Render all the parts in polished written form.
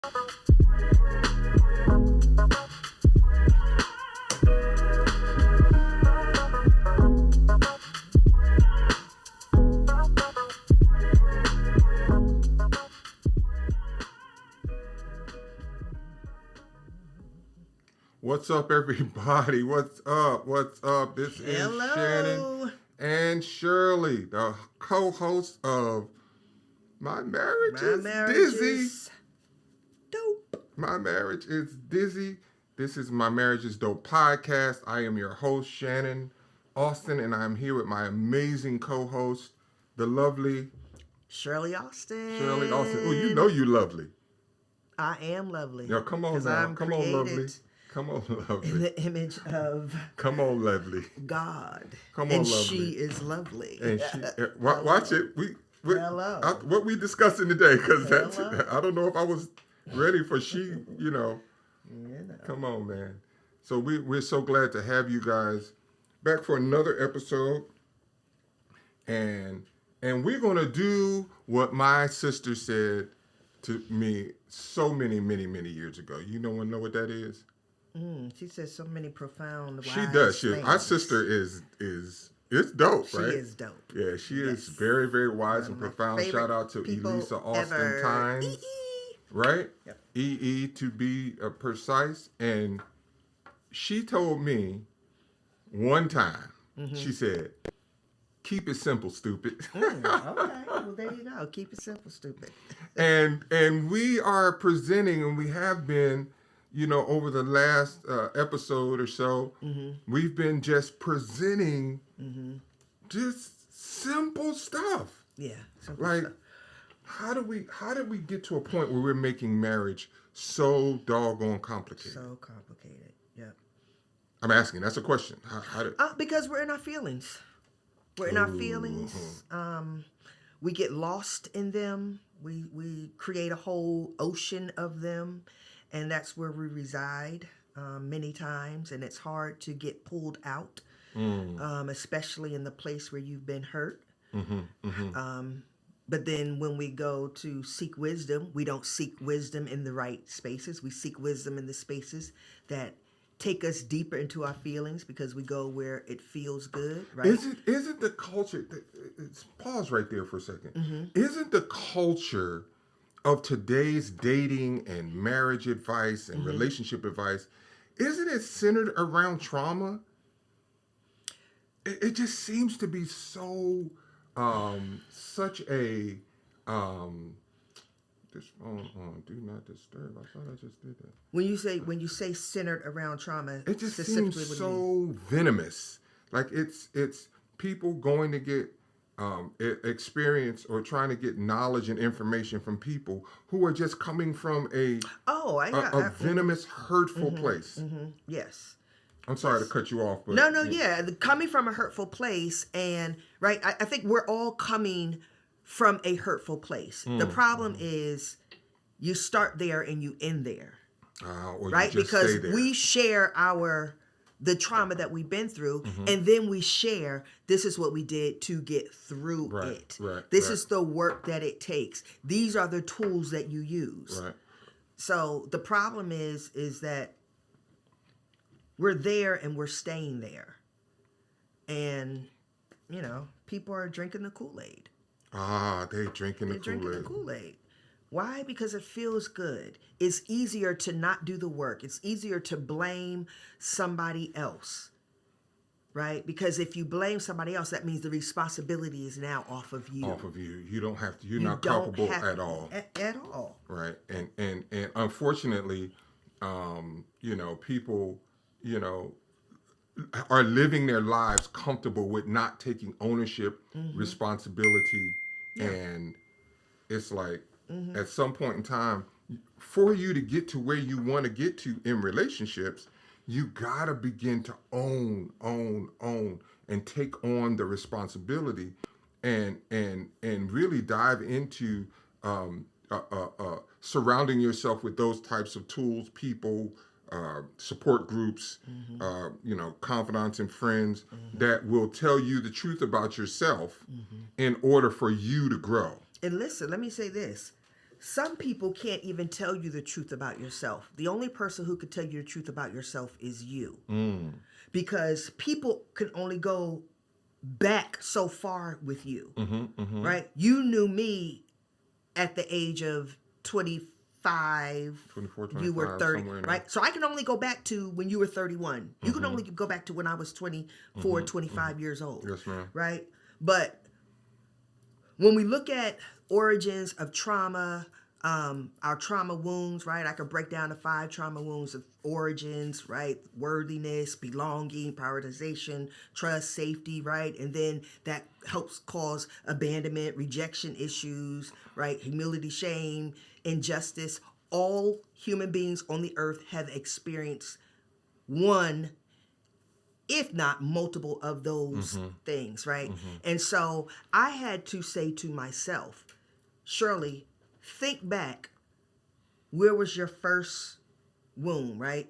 What's up, everybody? What's up? What's up? This is Shannon and Shirley, the co-host of My Marriage is Dizzy. Is dope. My Marriage is Dizzy. This is My Marriage is Dope podcast. I am your host, Shannon Austin, and I'm here with my amazing co-host, the lovely Shirley Austin. Shirley Austin. Oh, you know you lovely. I am lovely. Now, come on now. Come on, lovely. Come on, lovely. In the image of Come on, lovely. God. Come on, and lovely. She is lovely. And she, watch it. Hello. What we discussing today? Because Hello. I don't know if I was ready for she. You know. Come on, man. So we're so glad to have you guys back for another episode, and we're gonna do what my sister said to me so many years ago. You know what that is? She says so many profound. She does. Things. Our sister is it's dope, right? She is dope. Yeah, she is very wise and profound. Shout out to Elisa Austin Tynes, right? Yep. EE to be precise. And she told me one time, she said, "Keep it simple, stupid." Okay, well there you go. Keep it simple, stupid. and we are presenting, and we have been, over the last episode or so, we've been just presenting just simple stuff. Yeah. Like, stuff. how did we get to a point where we're making marriage so doggone complicated? So complicated. Yep. I'm asking. That's a question. How did... Because we're in our feelings. We're in our feelings. We get lost in them. We create a whole ocean of them, and that's where we reside many times. And it's hard to get pulled out, especially in the place where you've been hurt. But then when we go to seek wisdom, we don't seek wisdom in the right spaces. We seek wisdom in the spaces that take us deeper into our feelings because we go where it feels good, right? Isn't the culture... Pause right there for a second. Isn't the culture of today's dating and marriage advice and relationship advice, isn't it centered around trauma? It just seems to be so... such a this phone on do not disturb. I thought I just did that. When you say centered around trauma, it just seems so venomous. Like it's people going to get experience or trying to get knowledge and information from people who are just coming from a venomous, hurtful place. Yes. I'm sorry to cut you off, but yeah, coming from a hurtful place, and right, I think we're all coming from a hurtful place. The problem is you start there and you end there, right? Because we share the trauma that we've been through, and then we share this is what we did to get through it. This is the work that it takes. These are the tools that you use. Right. So the problem is that we're there and we're staying there. And, people are drinking the Kool-Aid. They're drinking the Kool-Aid. Why? Because it feels good. It's easier to not do the work. It's easier to blame somebody else, right? Because if you blame somebody else, that means the responsibility is now off of you. You don't have to. You're not culpable at all. At all. Right. And unfortunately, people, are living their lives comfortable with not taking ownership, responsibility, and it's like at some point in time, for you to get to where you want to get to in relationships, you gotta begin to own, and take on the responsibility, and really dive into surrounding yourself with those types of tools, people, support groups, confidants and friends that will tell you the truth about yourself in order for you to grow. And listen, let me say this. some people can't even tell you the truth about yourself. The only person who could tell you the truth about yourself is you. Because people can only go back so far with you, right? You knew me at the age of 25, 24, 25, you were 30, somewhere in right? So I can only go back to when you were 31. You can only go back to when I was 24, 25 years old. Yes, ma'am. Right? But when we look at origins of trauma, our trauma wounds, right? I could break down the 5 trauma wounds of origins, right? Worthiness, belonging, prioritization, trust, safety, right? And then that helps cause abandonment, rejection issues, right? Humility, shame, injustice. All human beings on the earth have experienced one, if not multiple of those things, right? And so I had to say to myself, Shirley, think back, where was your first wound, right?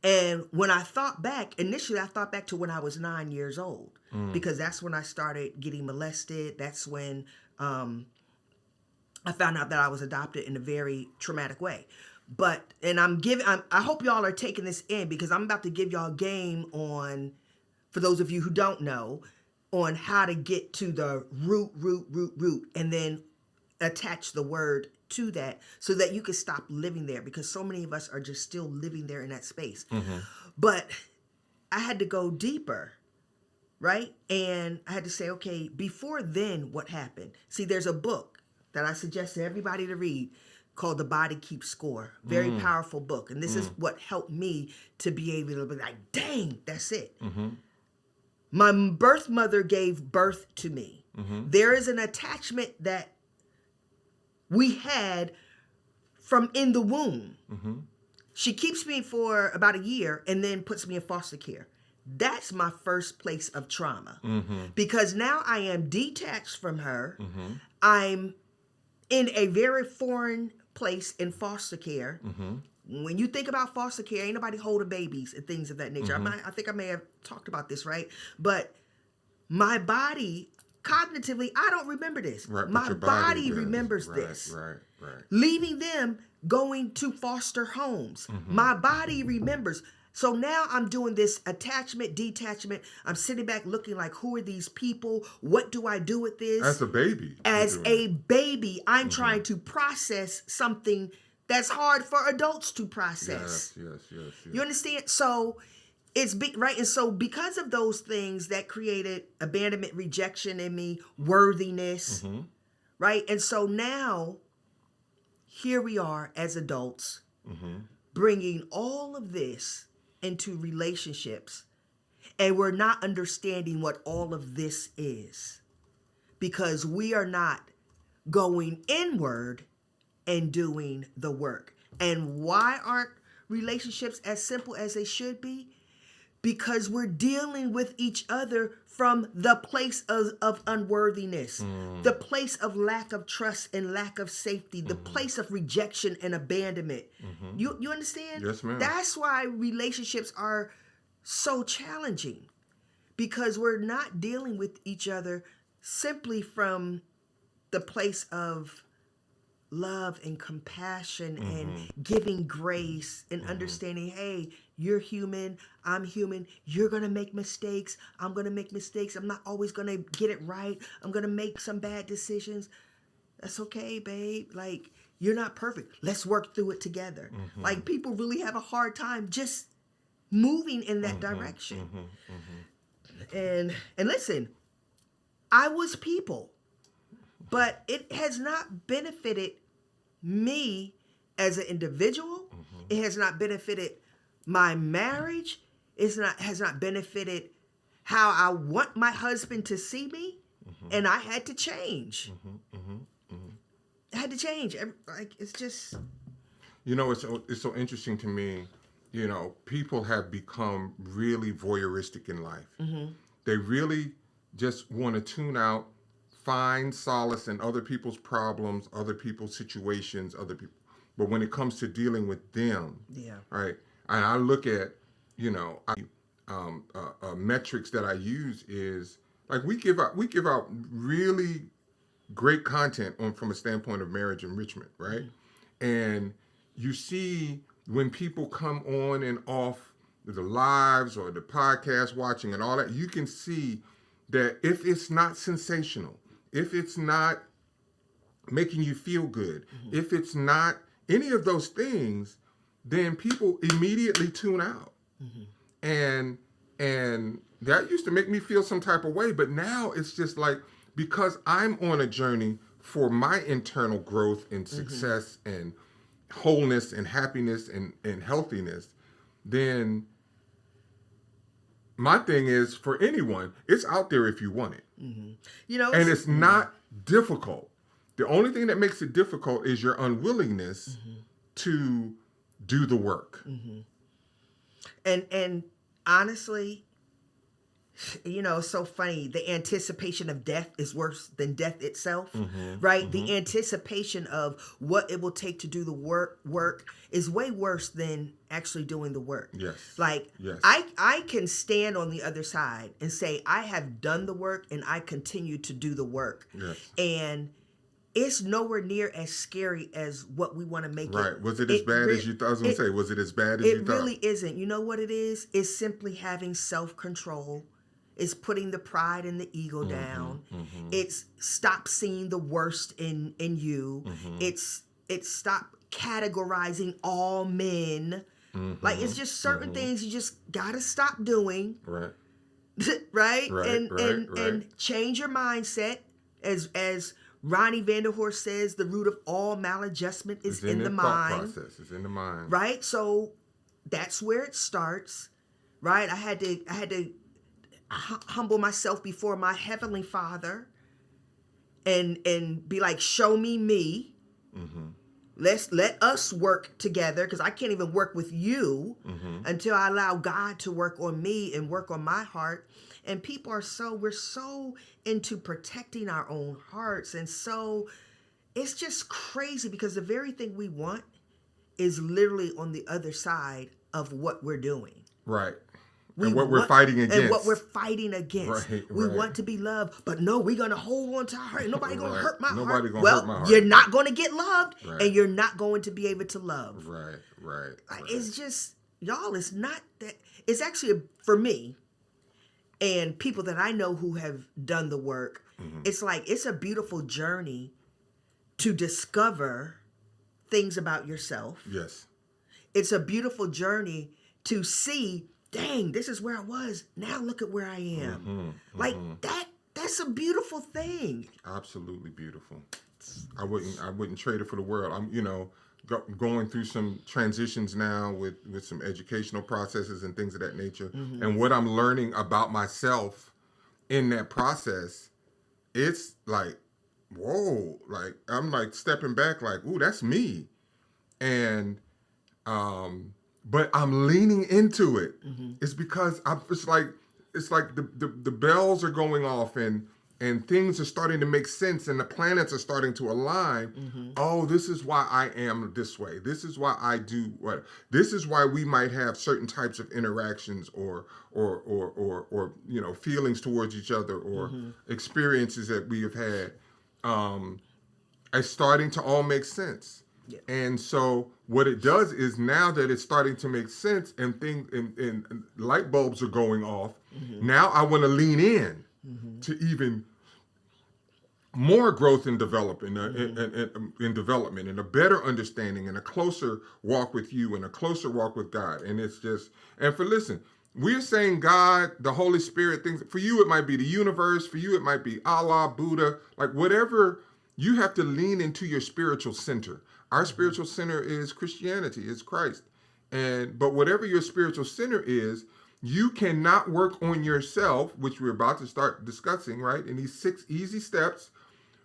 And when I thought back, initially I thought back to when I was 9 years old, because that's when I started getting molested. That's when I found out that I was adopted in a very traumatic way. But, and I hope y'all are taking this in, because I'm about to give y'all game on, for those of you who don't know, on how to get to the root, and then attach the word to that so that you can stop living there, because so many of us are just still living there in that space. But I had to go deeper, right? And I had to say, okay, before then, what happened? See, there's a book that I suggest to everybody to read called The Body Keeps Score. Very powerful book. And this is what helped me to be able to be like, dang, that's it. My birth mother gave birth to me. There is an attachment that we had from in the womb. She keeps me for about a year and then puts me in foster care. That's my first place of trauma, because now I am detached from her. I'm in a very foreign place in foster care. When you think about foster care, ain't nobody holding babies and things of that nature. I think I may have talked about this, right? But my body, cognitively, I don't remember this. Right, my body remembers this. Right. Leaving them, going to foster homes. My body remembers. So now I'm doing this attachment, detachment. I'm sitting back looking like, who are these people? What do I do with this? As a baby. As a baby, I'm trying to process something that's hard for adults to process. Yes. You understand? So it's right. And so because of those things that created abandonment, rejection in me, worthiness, right? And so now here we are as adults, bringing all of this into relationships, and we're not understanding what all of this is, because we are not going inward and doing the work. And why aren't relationships as simple as they should be? Because we're dealing with each other from the place of unworthiness, the place of lack of trust and lack of safety, the place of rejection and abandonment. You understand? Yes, ma'am. That's why relationships are so challenging, because we're not dealing with each other simply from the place of love and compassion and giving grace and understanding, hey, you're human, I'm human, you're going to make mistakes, I'm going to make mistakes, I'm not always going to get it right, I'm going to make some bad decisions. That's okay, babe. Like, you're not perfect. Let's work through it together. Like, people really have a hard time just moving in that direction. And listen, I was people, but it has not benefited me as an individual. It has not benefited my marriage. Has not benefited how I want my husband to see me. And I had to change. I had to change. Like, it's just... You know, it's so interesting to me. You know, people have become really voyeuristic in life. They really just want to tune out, find solace in other people's problems, other people's situations, other people. But when it comes to dealing with them, right? And I look at, you know, metrics that I use is like we give out really great content on from a standpoint of marriage enrichment, right? And you see when people come on and off the lives or the podcast watching and all that, you can see that if it's not sensational, if it's not making you feel good, if it's not any of those things, then people immediately tune out. And that used to make me feel some type of way, but now it's just like, because I'm on a journey for my internal growth and success and wholeness and happiness and healthiness, then my thing is, for anyone, it's out there if you want it. You know, And it's not difficult. The only thing that makes it difficult is your unwillingness to do the work. and honestly, you know, it's so funny. The anticipation of death is worse than death itself, right? The anticipation of what it will take to do the work is way worse than actually doing the work. Yes. Like, Yes. I can stand on the other side and say, I have done the work and I continue to do the work. Yes. And it's nowhere near as scary as what we want to make it. Right. Was it as bad as you thought? I was going to say, was it as bad as you thought? It really isn't. You know what it is? It's simply having self-control. It's putting the pride and the ego down. It's stop seeing the worst in you. It's stop categorizing all men. Like, it's just certain things you just gotta stop doing. Right. right? Right, And change your mindset. As Ronnie Vanderhorst says, the root of all maladjustment is in the mind. Process. It's in the mind. Right? So that's where it starts. Right? I had to humble myself before my heavenly Father and be like, show me. Let us work together, because I can't even work with you until I allow God to work on me and work on my heart. And people we're so into protecting our own hearts, and so it's just crazy, because the very thing we want is literally on the other side of what we're doing. Right. And what we're fighting against. And what we're fighting against. Right, we right. want to be loved, but no, we're going to hold on to our heart. Nobody going to hurt my Nobody heart. gonna hurt my heart. You're not going to get loved, Right. and you're not going to be able to love. Right. It's just, y'all, it's not that. It's actually, for me, and people that I know who have done the work, it's like, it's a beautiful journey to discover things about yourself. Yes. It's a beautiful journey to see, dang, this is where I was. Now look at where I am. Like, that's a beautiful thing. Absolutely beautiful. I wouldn't trade it for the world. I'm, going through some transitions now with some educational processes and things of that nature. And what I'm learning about myself in that process, it's like, whoa, like I'm like stepping back like, ooh, that's me. And but I'm leaning into it. It's because it's like the bells are going off and things are starting to make sense and the planets are starting to align. Oh, this is why I am this way. This is why I do what. This is why we might have certain types of interactions or feelings towards each other or experiences that we have had. It's starting to all make sense. Yeah. And so what it does is, now that it's starting to make sense and things and light bulbs are going off, now I want to lean in to even more growth and development in development and a better understanding and a closer walk with you and a closer walk with God. And it's just, listen, we're saying God, the Holy Spirit, things. For you, it might be the universe. For you, it might be Allah, Buddha, like whatever. You have to lean into your spiritual center. Our spiritual center is Christianity, is Christ. But whatever your spiritual center is, you cannot work on yourself, which we're about to start discussing, right? In these 6 easy steps,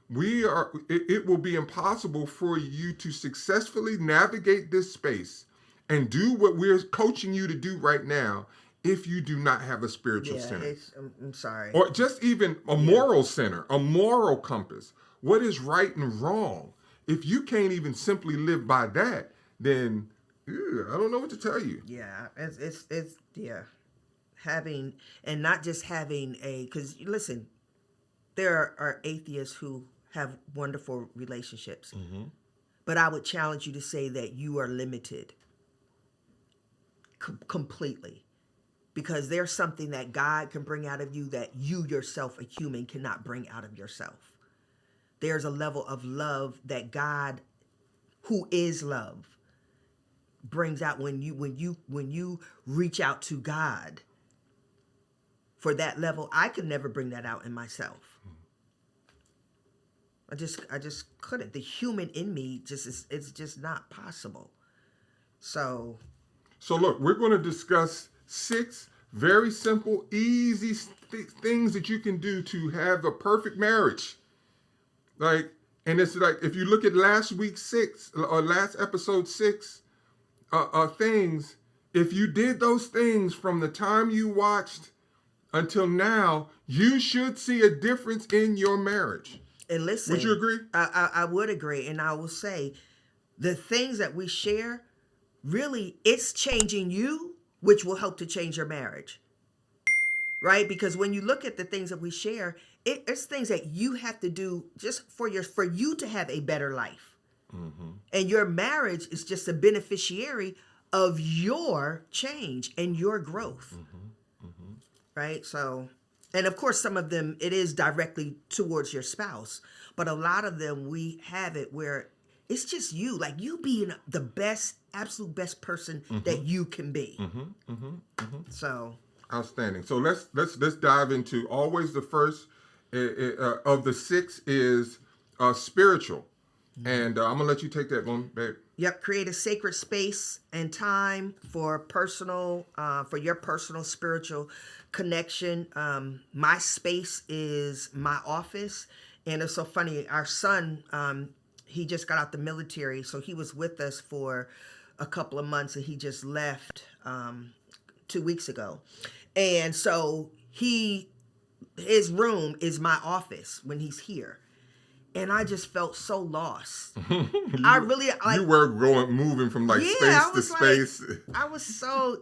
it will be impossible for you to successfully navigate this space and do what we're coaching you to do right now if you do not have a spiritual center. I'm sorry. Or just even a moral center, a moral compass. What is right and wrong? If you can't even simply live by that, then I don't know what to tell you. Yeah, it's having, and not just having because listen, there are atheists who have wonderful relationships. But I would challenge you to say that you are limited completely. Because there's something that God can bring out of you that you yourself, a human, cannot bring out of yourself. There's a level of love that God, who is love, brings out when you reach out to God. For that level, I could never bring that out in myself. I just couldn't. The human in me it's just not possible. So look, we're going to discuss 6 very simple, easy things that you can do to have a perfect marriage. And it's like, if you look at last week's 6 or last episode 6 things, if you did those things from the time you watched until now, you should see a difference in your marriage. And listen, would you agree? I would agree, and I will say, the things that we share, really, it's changing you, which will help to change your marriage, right? Because when you look at the things that we share, it's things that you have to do just for you to have a better life. And your marriage is just a beneficiary of your change and your growth, right? So, and of course, some of them, it is directly towards your spouse, but a lot of them, we have it where it's just you, like you being the best, absolute best person that you can be. So outstanding. So let's dive into, always the first of the 6 is spiritual, and I'm gonna let you take that one, babe. Yep, create a sacred space and time for your personal spiritual connection. My space is my office, and it's so funny. Our son, he just got out the military, so he was with us for a couple of months, and he just left 2 weeks ago. And so his room is my office when he's here. And I just felt so lost. I really you were moving from space to space. I was so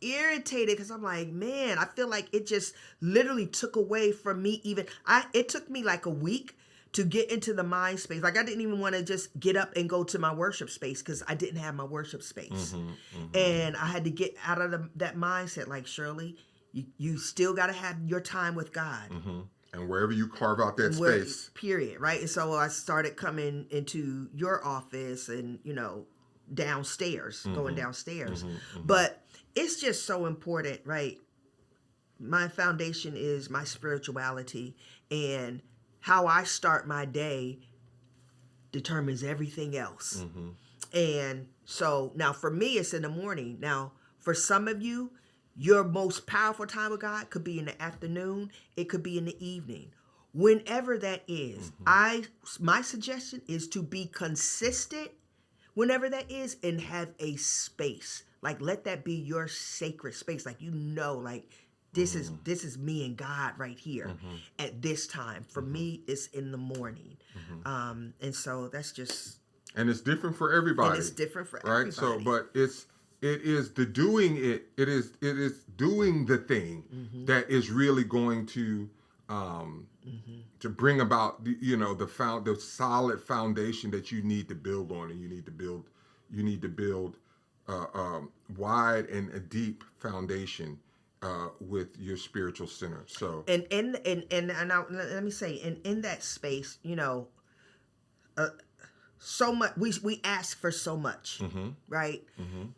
irritated because I'm like, man, I feel like it just literally took away from me. It took me like a week to get into the mind space. Like I didn't even want to just get up and go to my worship space because I didn't have my worship space. And I had to get out of that mindset. Like, Shirley, you still got to have your time with God. And wherever you carve out that space. Period, right? And so I started coming into your office and, downstairs, going downstairs. But it's just so important, right? My foundation is my spirituality, and how I start my day determines everything else. And so now for me, it's in the morning. Now, for some of you, your most powerful time with God could be in the afternoon. It could be in the evening. Whenever that is, my suggestion is to be consistent whenever that is and have a space. Like, let that be your sacred space. Like, this is me and God right here at this time. For me, it's in the morning. And so that's just... And it's different for everybody. And it's different for everybody. Right? So, but it is the doing it. It is doing the thing that is really going to bring about the solid foundation that you need to build on, and you need to build wide and a deep foundation with your spiritual center. So and now, let me say, in that space, so much we ask for so much, right?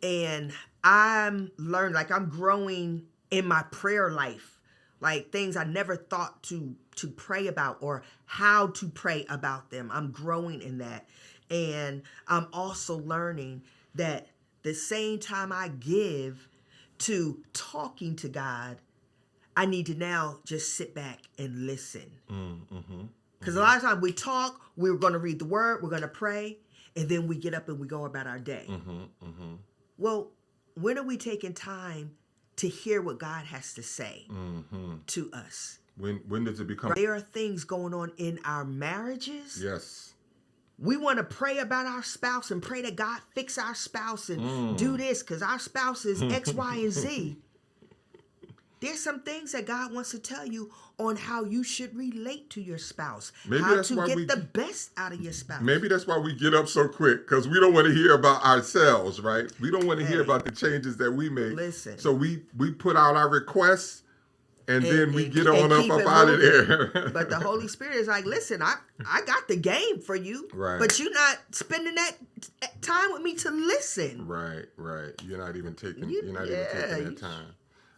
And I'm learning, I'm growing in my prayer life, like things I never thought to pray about or how to pray about them. I'm growing in that. And I'm also learning that the same time I give to talking to God, I need to now just sit back and listen. Because a lot of times we talk, we're going to read the word, we're going to pray, and then we get up and we go about our day. Well, when are we taking time to hear what God has to say to us? When does it become... There are things going on in our marriages. Yes. We want to pray about our spouse and pray that God fix our spouse and do this because our spouse is X, Y, and Z. There's some things that God wants to tell you on how you should relate to your spouse. Maybe how that's to why get the best out of your spouse. Maybe that's why we get up so quick, because we don't want to hear about ourselves, right? We don't want to hear about the changes that we make. Listen. So we put out our requests, and then we get on up out of there. But the Holy Spirit is like, listen, I got the game for you. Right. But you're not spending that time with me to listen. Right. You're not even taking You- that time.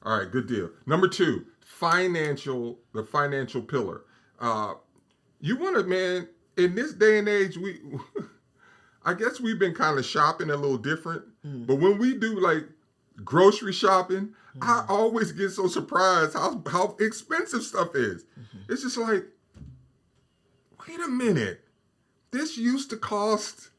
All right, good deal. Number 2, the financial pillar. You want to, man, in this day and age, I guess we've been kind of shopping a little different. But when we do like grocery shopping, I always get so surprised how expensive stuff is. It's just like, wait a minute, this used to cost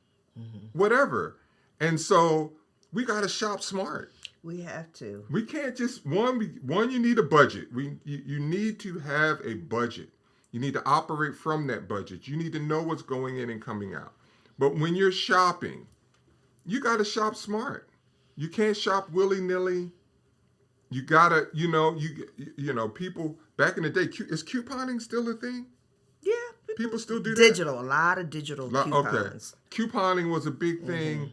whatever. And so we got to shop smart. We have to. We can't just, one, you need a budget. You need to have a budget. You need to operate from that budget. You need to know what's going in and coming out. But when you're shopping, you got to shop smart. You can't shop willy-nilly. You got to, you know, people, back in the day, is couponing still a thing? Yeah. People still do that? Digital, a lot of digital coupons. Okay. Couponing was a big thing.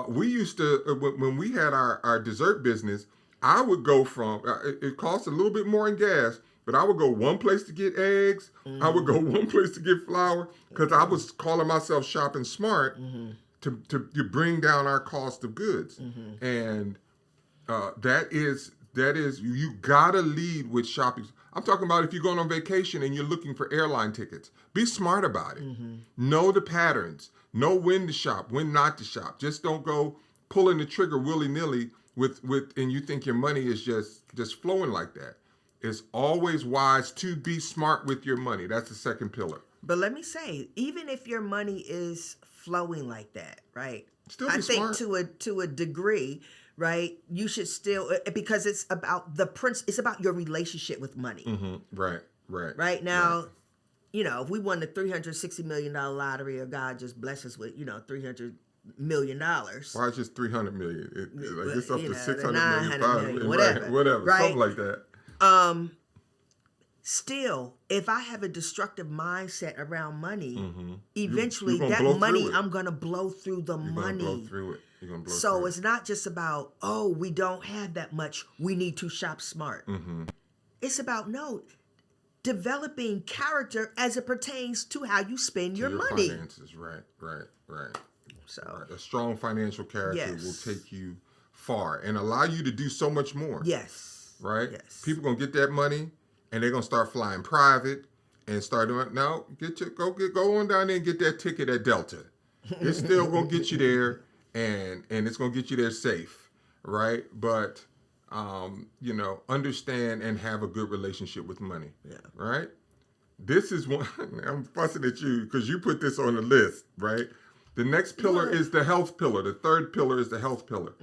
We used to, when we had our dessert business, I would go from, it cost a little bit more in gas, but I would go one place to get eggs. I would go one place to get flour, because I was calling myself shopping smart to bring down our cost of goods. And that is, you gotta lead with shopping. I'm talking about if you're going on vacation and you're looking for airline tickets, be smart about it. Know the patterns. Know when to shop, when not to shop. Just don't go pulling the trigger willy-nilly and you think your money is just flowing like that. It's always wise to be smart with your money. That's the second pillar. But let me say, even if your money is flowing like that, right? Still be smart. To a degree, right? You should still, because it's about it's about your relationship with money. Right. Right now, you know, if we won the $360 million lottery, or God just bless us with, $300 million. Why is just 300 million? It's up to 600 900 million, whatever. Right? Something like that. Still, if I have a destructive mindset around money, eventually you're that money, I'm going to blow through the You're money. You're going to blow through it. So it's not just about, we don't have that much, we need to shop smart. It's about, developing character as it pertains to how you spend your money. Finances, right. So a strong financial character will take you far and allow you to do so much more. Yes. Right? Yes. People gonna get that money and they're gonna start flying private and start doing go on down there and get that ticket at Delta. It's still gonna get you there and it's gonna get you there safe, right? But understand and have a good relationship with money. Yeah. Right? This is one, I'm fussing at you because you put this on the list, right? The next pillar is the health pillar. The third pillar is the health pillar.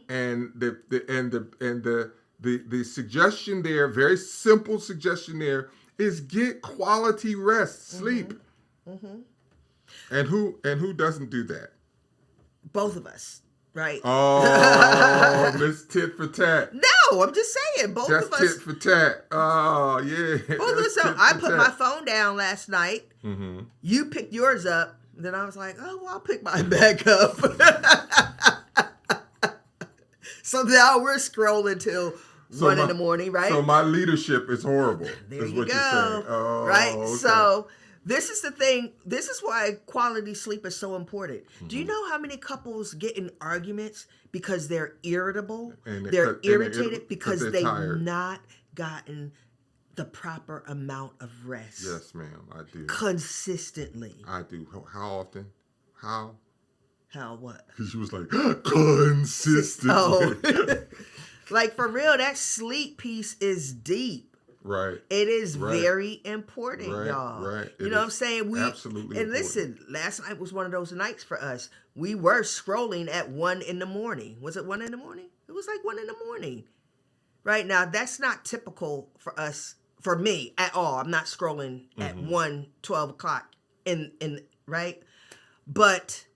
And the suggestion there, very simple suggestion there, is get quality rest, sleep. And who doesn't do that? Both of us. Right. Oh, Miss Tit for Tat. No, I'm just saying, both That's of us. Tit for Tat. Oh, yeah. Both of us. So I put my phone down last night. You picked yours up. Then I was like, I'll pick mine back up. So now we're scrolling till 1 in the morning, right? So my leadership is horrible. There is you what go. You're saying. Oh, right. Okay. So this is the thing. This is why quality sleep is so important. Do you know how many couples get in arguments because they're irritable? They're irritated because they've tired. not gotten the proper amount of rest. Yes, ma'am. I do. Consistently. I do. How often? How? How what? Because she was like, consistently. Oh. Like, for real, that sleep piece is deep. Right. It is very important, right, y'all. Right. You know what I'm saying? Absolutely. And listen, last night was one of those nights for us. We were scrolling at 1 in the morning. Was it 1 in the morning? It was like 1 in the morning. Right now, that's not typical for us, for me at all. I'm not scrolling at 12 o'clock in right? But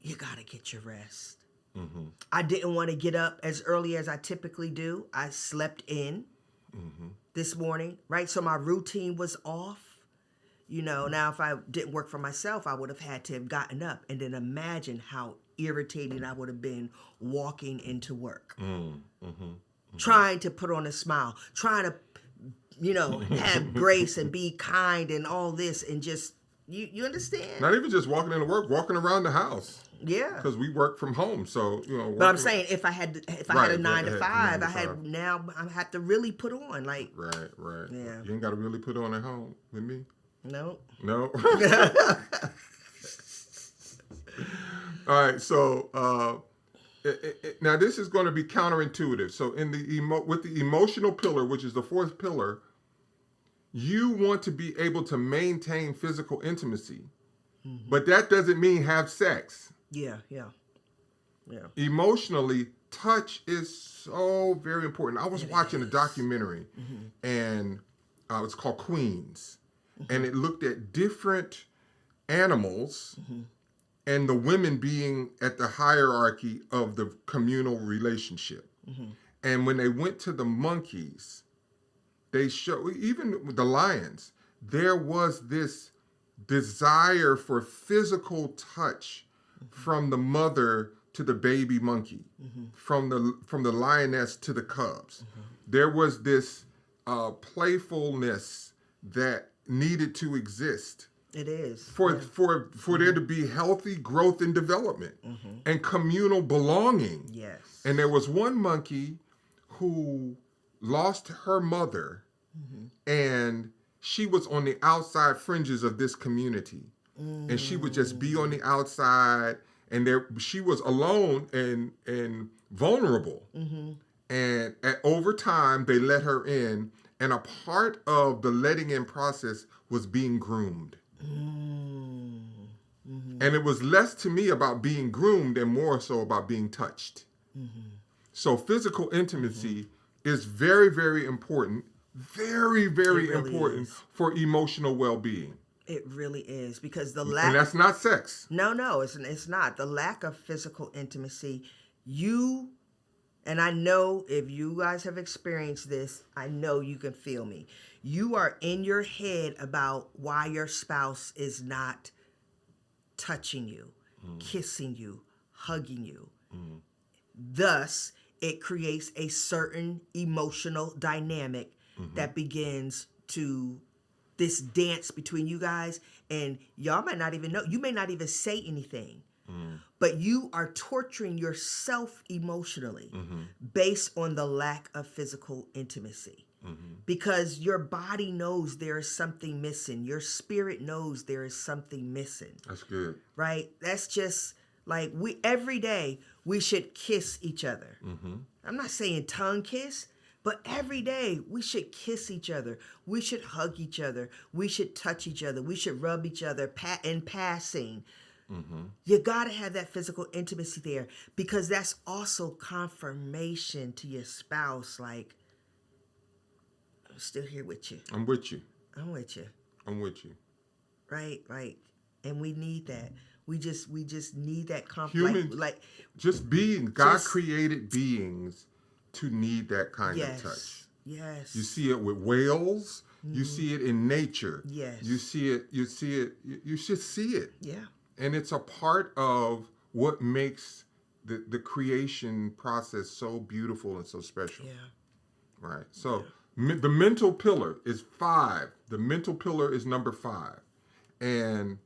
you gotta get your rest. Mm-hmm. I didn't want to get up as early as I typically do. I slept in this morning, right? So my routine was off. Now if I didn't work for myself, I would have had to have gotten up. And then imagine how irritating I would have been walking into work. Trying to put on a smile, trying to, have grace and be kind and all this, and just, you understand? Not even just walking into work, walking around the house. Yeah. Because we work from home, so But I'm saying if I had a 9 to 5, I have to really put on like. Right. Yeah. You ain't got to really put on at home with me. No. All right. So now this is going to be counterintuitive. So in with the emotional pillar, which is the fourth pillar, you want to be able to maintain physical intimacy, but that doesn't mean have sex. Yeah. Emotionally, touch is so very important. I was watching a documentary, and it's called Queens, and it looked at different animals and the women being at the hierarchy of the communal relationship. And when they went to the monkeys, they show, even with the lions, there was this desire for physical touch from the mother to the baby monkey, from the lioness to the cubs. There was this playfulness that needed to exist. It is for there to be healthy growth and development and communal belonging. Yes. And there was one monkey who lost her mother, and she was on the outside fringes of this community. And she would just be on the outside, and she was alone and vulnerable. And over time, they let her in, and a part of the letting in process was being groomed. And it was less to me about being groomed and more so about being touched. So physical intimacy is very, very important. Very, very really important for emotional well-being. It really is, because and that's not sex. No, it's not. The lack of physical intimacy, and I know if you guys have experienced this, I know you can feel me. You are in your head about why your spouse is not touching you, kissing you, hugging you. Thus, it creates a certain emotional dynamic that begins to this dance between you guys, and y'all might not even know. You may not even say anything, but you are torturing yourself emotionally based on the lack of physical intimacy. Because your body knows there is something missing. Your spirit knows there is something missing. That's good. Right? That's just like every day we should kiss each other. I'm not saying tongue kiss, but every day we should kiss each other. We should hug each other. We should touch each other. We should rub each other in passing. You got to have that physical intimacy there, because that's also confirmation to your spouse. Like, I'm still here with you. I'm with you. I'm with you. I'm with you. Right. And we need that. We just need that Humans, just being God created beings to need that kind of touch. Yes. You see it with whales. You see it in nature. Yes. You see it. You should see it. Yeah. And it's a part of what makes the creation process so beautiful and so special. Yeah. Right. So the mental pillar is 5. The mental pillar is number 5. And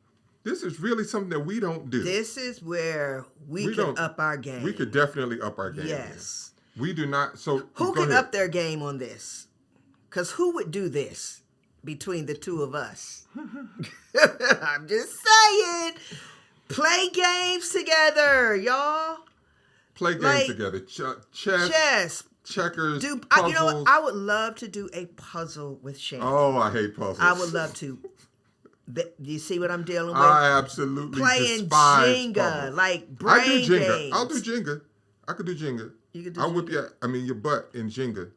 this is really something that we don't do. This is where we can up our game. We could definitely up our game. Yes. Here. We do not. So who can up their game on this? Because who would do this between the two of us? I'm just saying. Play games together, y'all. Play games together. Chess. Checkers. Puzzles. You know what? I would love to do a puzzle with Shannon. Oh, I hate puzzles. I would love to. Do you see what I'm dealing with? I absolutely despise Jenga, puzzles. Like brain I do Jenga. games. I'll do Jenga. I could do Jenga. You could do I'll Jenga? whip your butt in Jenga.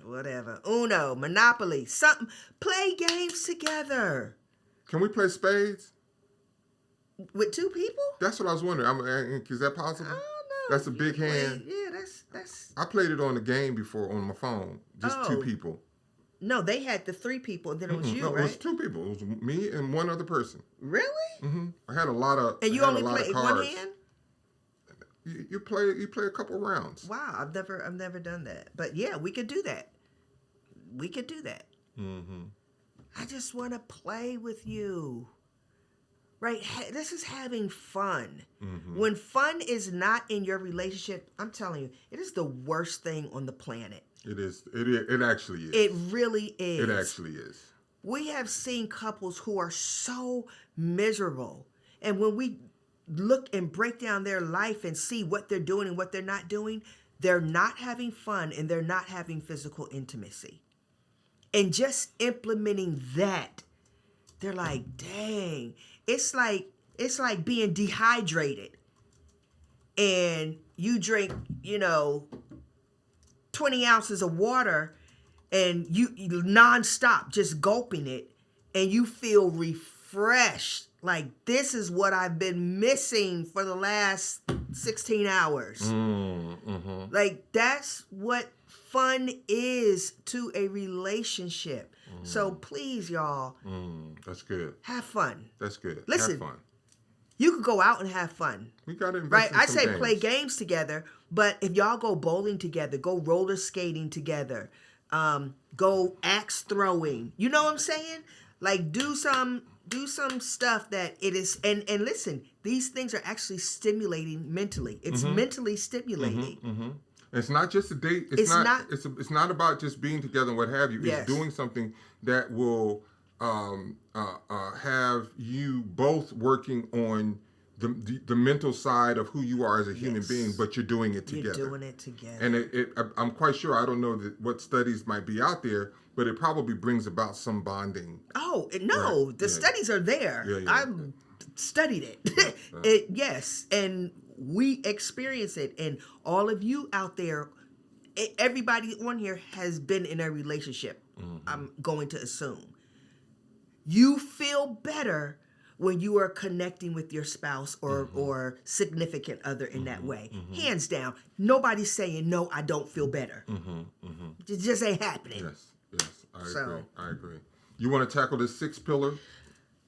Whatever. Uno, Monopoly, something. Play games together. Can we play spades? With 2 people? That's what I was wondering. Is that possible? I don't That's a big hand. Yeah, that's. I played it on the game before on my phone. Just two people. No, they had the 3 people, and then it was you, no, right? It was 2 people. It was me and one other person. Really? I had a lot of. And you only played one hand? You play a couple rounds. Wow, I've never done that. But yeah, we could do that. We could do that. I just want to play with you. Right? This is having fun. When fun is not in your relationship, I'm telling you, it is the worst thing on the planet. It is. It actually is. It really is. It actually is. We have seen couples who are so miserable. And when we look and break down their life and see what they're doing and what they're not doing, they're not having fun and they're not having physical intimacy. And just implementing that, they're like, dang, it's like being dehydrated. And you drink, 20 ounces of water and you nonstop just gulping it, and you feel refreshed. Like, this is what I've been missing for the last 16 hours. Like, that's what fun is to a relationship. So please, y'all. That's good. Have fun. That's good. Listen, have fun. You could go out and have fun. We got to invest right? in I some say games. play games together, but if y'all go bowling together, go roller skating together, go axe throwing. You know what I'm saying? Like, do some stuff that it is, and listen, these things are actually stimulating mentally. It's mentally stimulating. It's not just a date. It's not about just being together and what have you. It's doing something that will have you both working on the mental side of who you are as a human being, but you're doing it together. You're doing it together. And I'm quite sure, I don't know what studies might be out there, but it probably brings about some bonding. Oh, no, right. The studies are there. Yeah. I've studied it. Yes, and we experience it. And all of you out there, everybody on here has been in a relationship, I'm going to assume. You feel better when you are connecting with your spouse or significant other in that way. Hands down, nobody's saying, no, I don't feel better. It just ain't happening. Yes, I agree. You want to tackle this 6th pillar?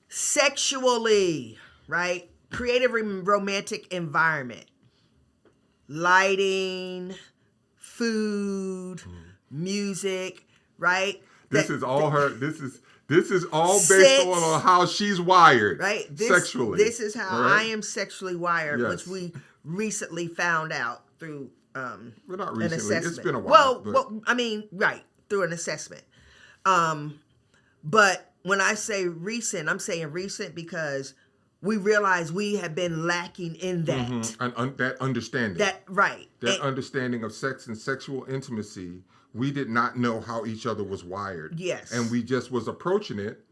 Sexually, right? Creative romantic environment. Lighting, food, music, right? This is all based on how she's wired, right? Sexually. This is how I am sexually wired, which we recently found out through well, not recently. An assessment. It's been a while. Well, I mean, right, through an assessment. But when I say recent, I'm saying recent because we realize we have been lacking in that. That understanding. That understanding of sex and sexual intimacy. We did not know how each other was wired. Yes. And we just was approaching it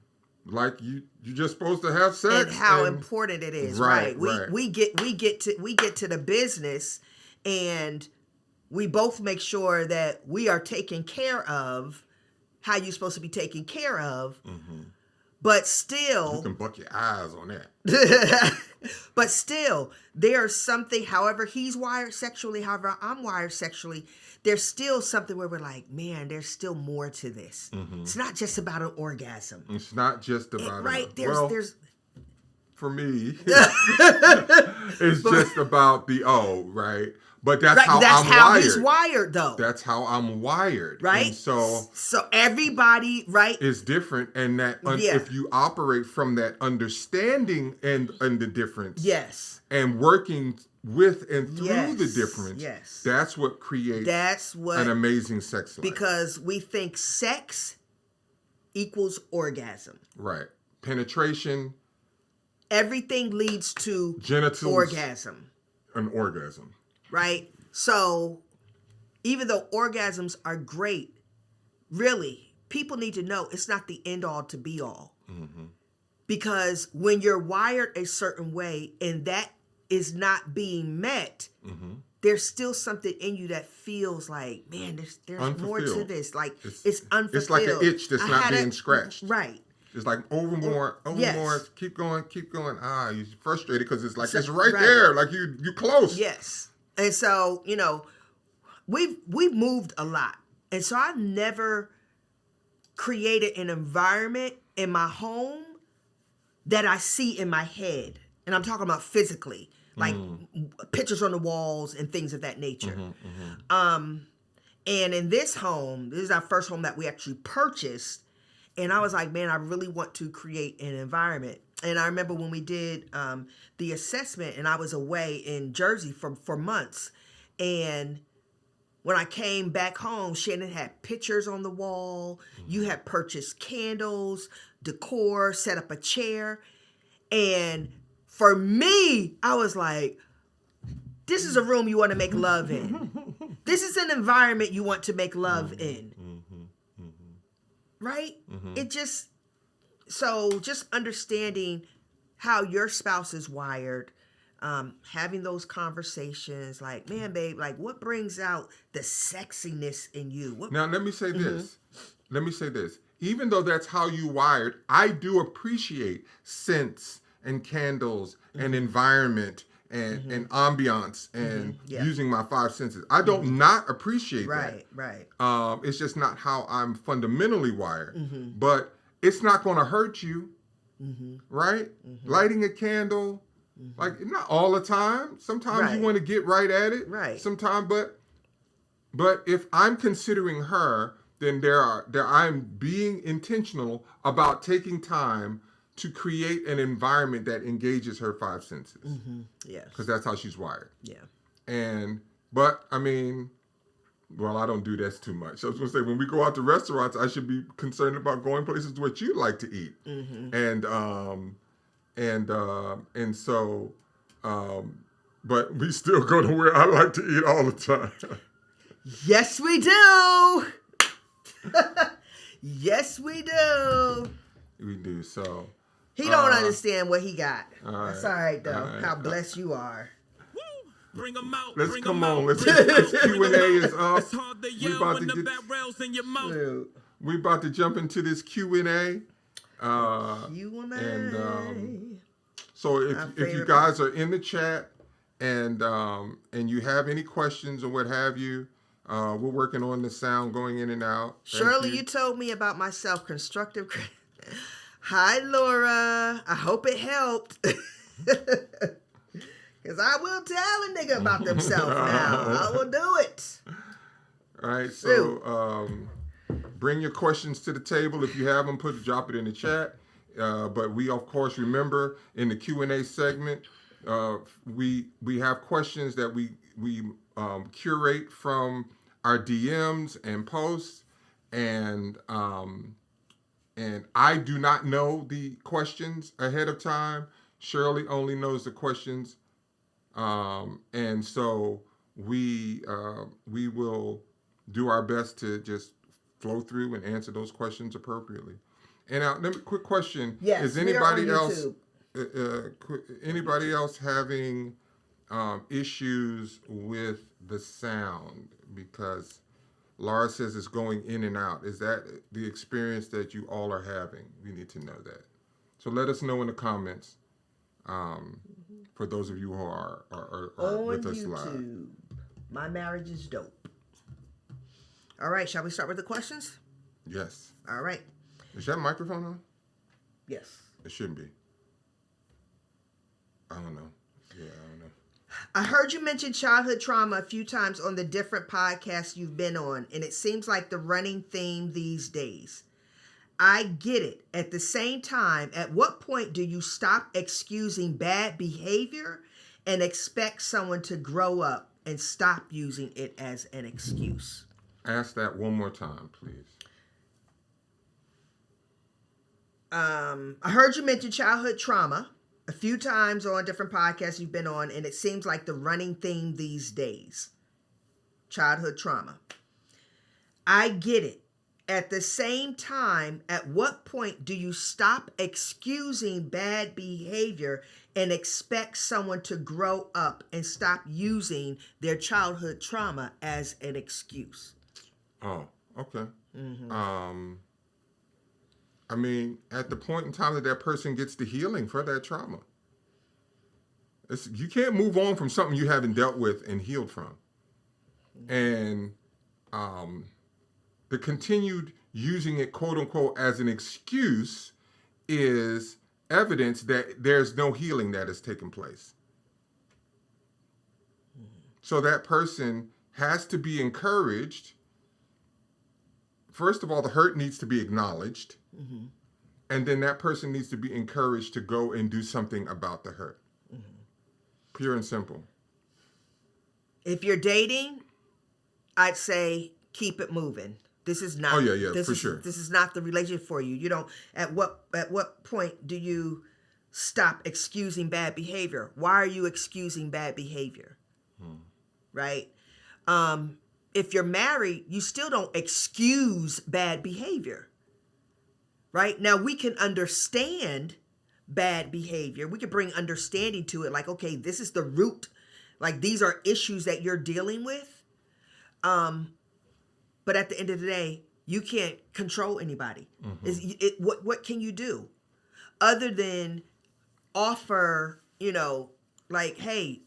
like you're just supposed to have sex. And how important it is. Right. We get to the business, and we both make sure that we are taken care of how you're supposed to be taken care of. But still, you can buck your eyes on that. But still, there's something, however he's wired sexually, however I'm wired sexually, there's still something where we're like, man, there's still more to this. It's not just about an orgasm. It's not just about there's for me, it's just about the right? But that's how I'm wired. He's wired, though. That's how I'm wired. Right? And so everybody, right, is different, and that if you operate from that understanding and the difference, yes, and working with and through the difference, yes, that's what creates an amazing sex life. Because we think sex equals orgasm. Right. Penetration. Everything leads to genitals, orgasm. An orgasm. Right? So even though orgasms are great, really, people need to know it's not the end all to be all. Because when you're wired a certain way and that is not being met, there's still something in you that feels like, man, there's more to this. Like it's unfulfilled. It's like an itch that's not being scratched. Right. It's like over more, keep going. You're frustrated because it's like it's right right there, like you close. Yes. And so, we've moved a lot. And so I never created an environment in my home that I see in my head. And I'm talking about physically, like pictures on the walls and things of that nature. And in this home, this is our first home that we actually purchased. And I was like, man, I really want to create an environment. And I remember when we did the assessment, and I was away in Jersey for months. And when I came back home, Shannon had pictures on the wall. You had purchased candles, decor, set up a chair. And for me, I was like, this is a room you want to make love in. This is an environment you want to make love in. Right? It just understanding how your spouse is wired, having those conversations like, man, babe, like what brings out the sexiness in you? Now, let me say this. Let me say this. Even though that's how you wired, I do appreciate scents and candles and environment and ambiance and using my five senses. I don't not appreciate that. Right. It's just not how I'm fundamentally wired. But it's not going to hurt you, right? Lighting a candle, like not all the time. Sometimes you want to get right at it. Right. Sometimes, but if I'm considering her, then I'm being intentional about taking time to create an environment that engages her five senses. Yes. Because that's how she's wired. Yeah. But I mean, well, I don't do this too much. I was going to say, when we go out to restaurants, I should be concerned about going places where you like to eat. But we still go to where I like to eat all the time. Yes, we do. Yes, we do. We do. So he don't understand what he got. All That's all right, though. all right. How blessed you are. Bring 'em out. Let's bring come 'em on. out, Let's bring get 'em this out, Q&A bring 'em out. is up. It's hard to We yell about when to the get. barrel's in your mouth. Dude. We about to jump into this Q&A. So if you guys are in the chat and you have any questions or what have you, we're working on the sound going in and out. Shirley, you told me about my self-constructive. Hi, Laura. I hope it helped. Because I will tell a nigga about themselves now. I will do it. All right, so bring your questions to the table. If you have them, drop it in the chat. But we, of course, remember in the Q&A segment, we have questions that we curate from our DMs and posts, and I do not know the questions ahead of time. Shirley only knows the questions, and so we will do our best to just flow through and answer those questions appropriately. And quick question: yes, is anybody else having issues with the sound? Because Laura says it's going in and out. Is that the experience that you all are having? We need to know that. So let us know in the comments. For those of you who are with us live. YouTube. My marriage is dope. All right, shall we start with the questions? Yes. All right. Is that microphone on? Yes. It shouldn't be. I don't know. Yeah, I don't know. I heard you mention childhood trauma a few times on the different podcasts you've been on, and it seems like the running theme these days. I get it. At the same time, at what point do you stop excusing bad behavior and expect someone to grow up and stop using it as an excuse? Ask that one more time, please. I heard you mention childhood trauma a few times on different podcasts you've been on, and it seems like the running theme these days. Childhood trauma. I get it. At the same time, at what point do you stop excusing bad behavior and expect someone to grow up and stop using their childhood trauma as an excuse? Oh, okay. I mean, at the point in time that person gets the healing for that trauma. You can't move on from something you haven't dealt with and healed from. And the continued using it, quote unquote, as an excuse is evidence that there's no healing that has taken place. So that person has to be encouraged. First of all, the hurt needs to be acknowledged. Mm-hmm. And then that person needs to be encouraged to go and do something about the hurt. Mm-hmm. Pure and simple. If you're dating, I'd say keep it moving. This is not. Oh yeah, this for is, sure. This is not the relationship for you. You don't. At what point do you stop excusing bad behavior? Why are you excusing bad behavior? Right. If you're married, you still don't excuse bad behavior. Right. Now we can understand bad behavior. We can bring understanding to it. Like, okay, this is the root. Like, these are issues that you're dealing with. But at the end of the day, you can't control anybody. Mm-hmm. What can you do other than offer, like, hey,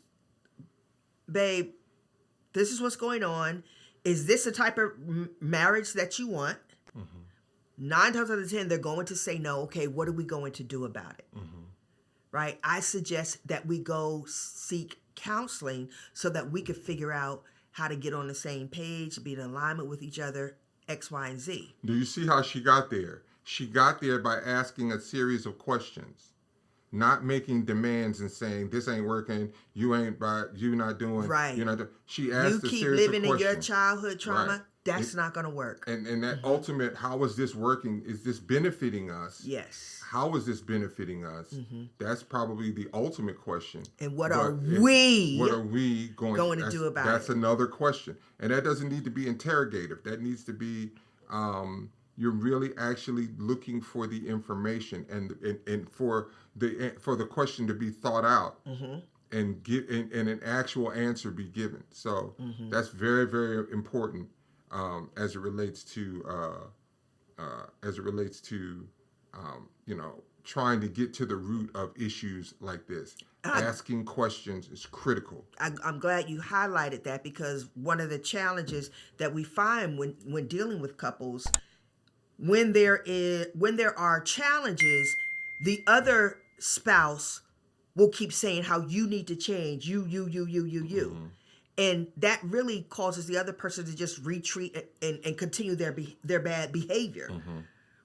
babe, this is what's going on. Is this the type of marriage that you want? Mm-hmm. 9 times out of 10, they're going to say no. Okay, what are we going to do about it? Mm-hmm. Right? I suggest that we go seek counseling so that we could figure out how to get on the same page, be in alignment with each other, X, Y, and Z. Do you see how she got there? She got there by asking a series of questions, not making demands and saying, this ain't working, you not doing, right. you're not doing. She asked a series of questions. You keep living in your childhood trauma, right. That's not going to work. And that ultimate, how is this working? Is this benefiting us? Yes. How is this benefiting us? Mm-hmm. That's probably the ultimate question. And what are we going to do about it? That's another question. And that doesn't need to be interrogative. That needs to be, you're really actually looking for the information and for the question to be thought out. Mm-hmm. And an actual answer be given. So that's very, very important as it relates to trying to get to the root of issues like this. Asking questions is critical. I'm glad you highlighted that, because one of the challenges that we find when dealing with couples, when there are challenges, the other spouse will keep saying how you need to change, you. Mm-hmm. And that really causes the other person to just retreat and continue their bad behavior. Mm-hmm.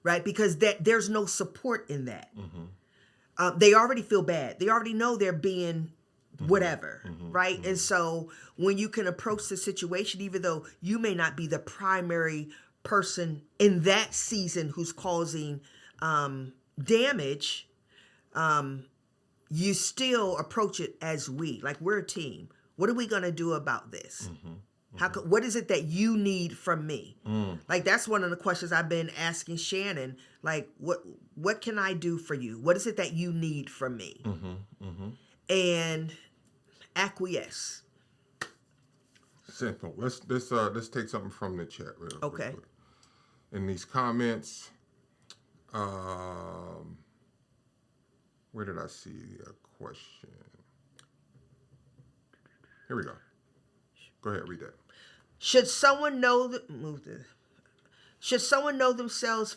Right? Because there's no support in that. Mm-hmm. They already feel bad. They already know they're being whatever. Mm-hmm. Right? Mm-hmm. And so when you can approach the situation, even though you may not be the primary person in that season who's causing damage, you still approach it as like, we're a team. What are we going to do about this? Mm-hmm. What is it that you need from me? Like, that's one of the questions I've been asking Shannon. Like, what can I do for you? What is it that you need from me? Mm-hmm. Mm-hmm. And acquiesce. Simple. Let's take something from the chat real quick. Okay. In these comments, where did I see a question? Here we go. Go ahead, read that. Should someone know themselves?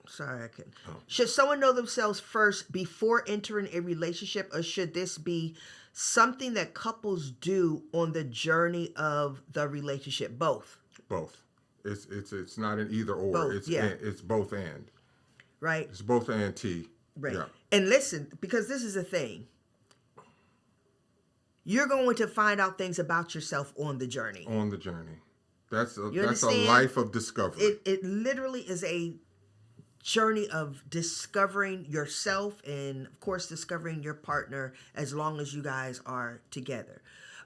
Sorry, I couldn't. Oh. Should someone know themselves first before entering a relationship, or should this be something that couples do on the journey of the relationship? Both. Both. It's not an either or. Both, It's both and. Right. It's both and T. Right. Yeah. And listen, because this is the thing. You're going to find out things about yourself on the journey. On the journey. That's a life of discovery. It literally is a journey of discovering yourself and, of course, discovering your partner as long as you guys are together.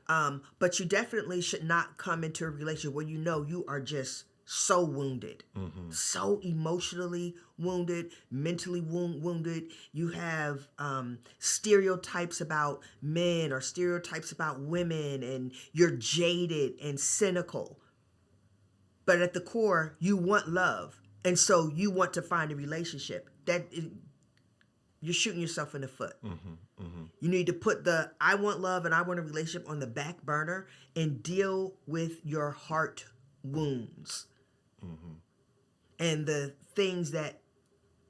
But you definitely should not come into a relationship where you are just so wounded, so emotionally wounded, mentally wounded. You have stereotypes about men or stereotypes about women, and you're jaded and cynical. But at the core, you want love. And so you want to find a relationship. you're shooting yourself in the foot. You need to put the I want love and I want a relationship on the back burner and deal with your heart wounds and the things that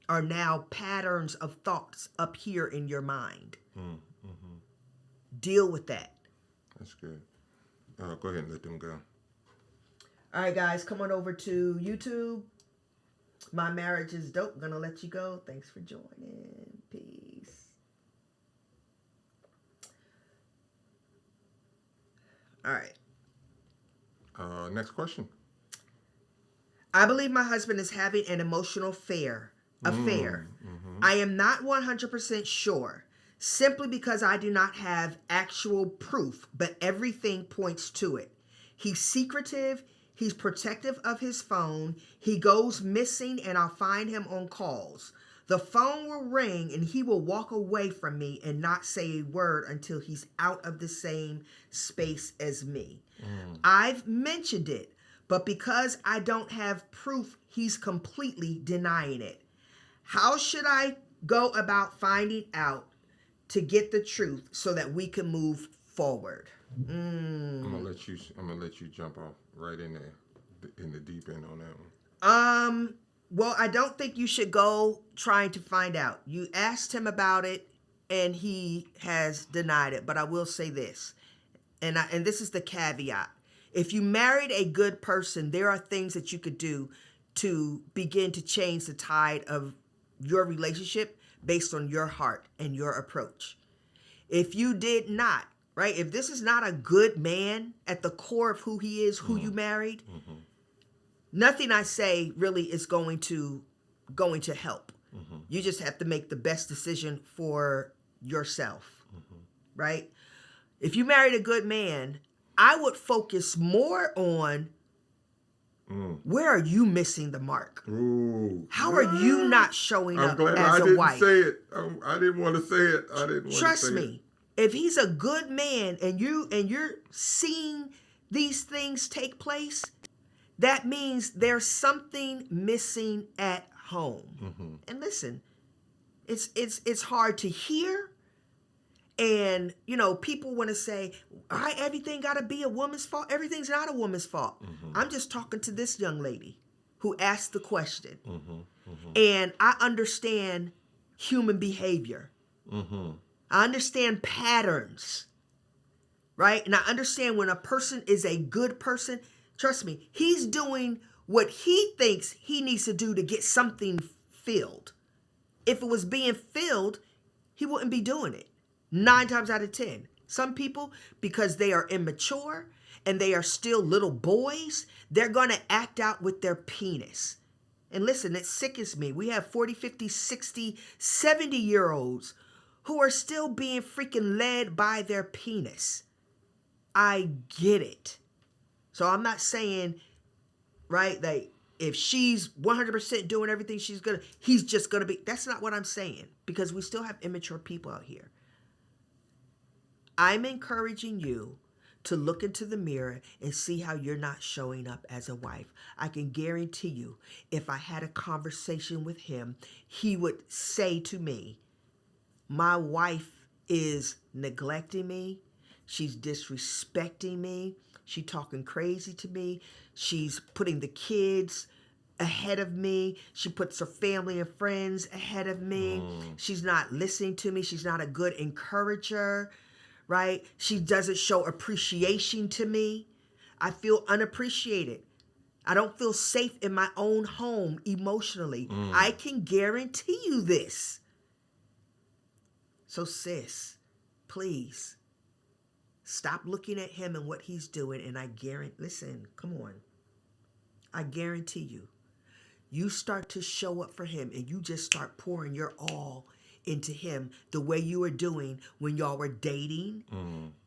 are now patterns of thoughts up here in your mind. Deal with that. That's good. Go ahead and let them go. All right, guys, come on over to YouTube. My marriage is dope. Gonna let you go. Thanks for joining. Peace. All right. Next question. I believe my husband is having an emotional affair. I am not 100% sure, simply because I do not have actual proof, but everything points to it. He's secretive. He's protective of his phone. He goes missing and I'll find him on calls. The phone will ring and he will walk away from me and not say a word until he's out of the same space as me. I've mentioned it, but because I don't have proof, he's completely denying it. How should I go about finding out to get the truth so that we can move forward? I'm gonna let you jump off right in the deep end on that one. Well, I don't think you should go trying to find out. You asked him about it and he has denied it. But I will say this, and this is the caveat. If you married a good person, there are things that you could do to begin to change the tide of your relationship based on your heart and your approach. If you did not, right? If this is not a good man at the core of who he is, who you married, nothing I say really is going to help. You just have to make the best decision for yourself, right? If you married a good man, I would focus more on where are you missing the mark? Ooh. How are you not showing I'm up glad as I a didn't wife? say it. I didn't want to say it. I didn't want to say Trust it. me. If he's a good man and you're seeing these things take place, that means there's something missing at home. And listen, it's hard to hear. And, people want to say, everything got to be a woman's fault. Everything's not a woman's fault. I'm just talking to this young lady who asked the question. And I understand human behavior. I understand patterns, right? And I understand when a person is a good person, trust me, he's doing what he thinks he needs to do to get something filled. If it was being filled, he wouldn't be doing it. 9 times out of 10. Some people, because they are immature and they are still little boys, they're going to act out with their penis. And listen, it sickens me. We have 40, 50, 60, 70-year-olds who are still being freaking led by their penis. I get it. So I'm not saying, right, that if she's 100% doing everything he's just going to be. That's not what I'm saying, because we still have immature people out here. I'm encouraging you to look into the mirror and see how you're not showing up as a wife. I can guarantee you, if I had a conversation with him, he would say to me, my wife is neglecting me. She's disrespecting me. She's talking crazy to me. She's putting the kids ahead of me. She puts her family and friends ahead of me. She's not listening to me. She's not a good encourager. Right? She doesn't show appreciation to me. I feel unappreciated. I don't feel safe in my own home emotionally. I can guarantee you this. So sis, please stop looking at him and what he's doing. And listen, come on. I guarantee you start to show up for him and you just start pouring your all into him the way you were doing when y'all were dating,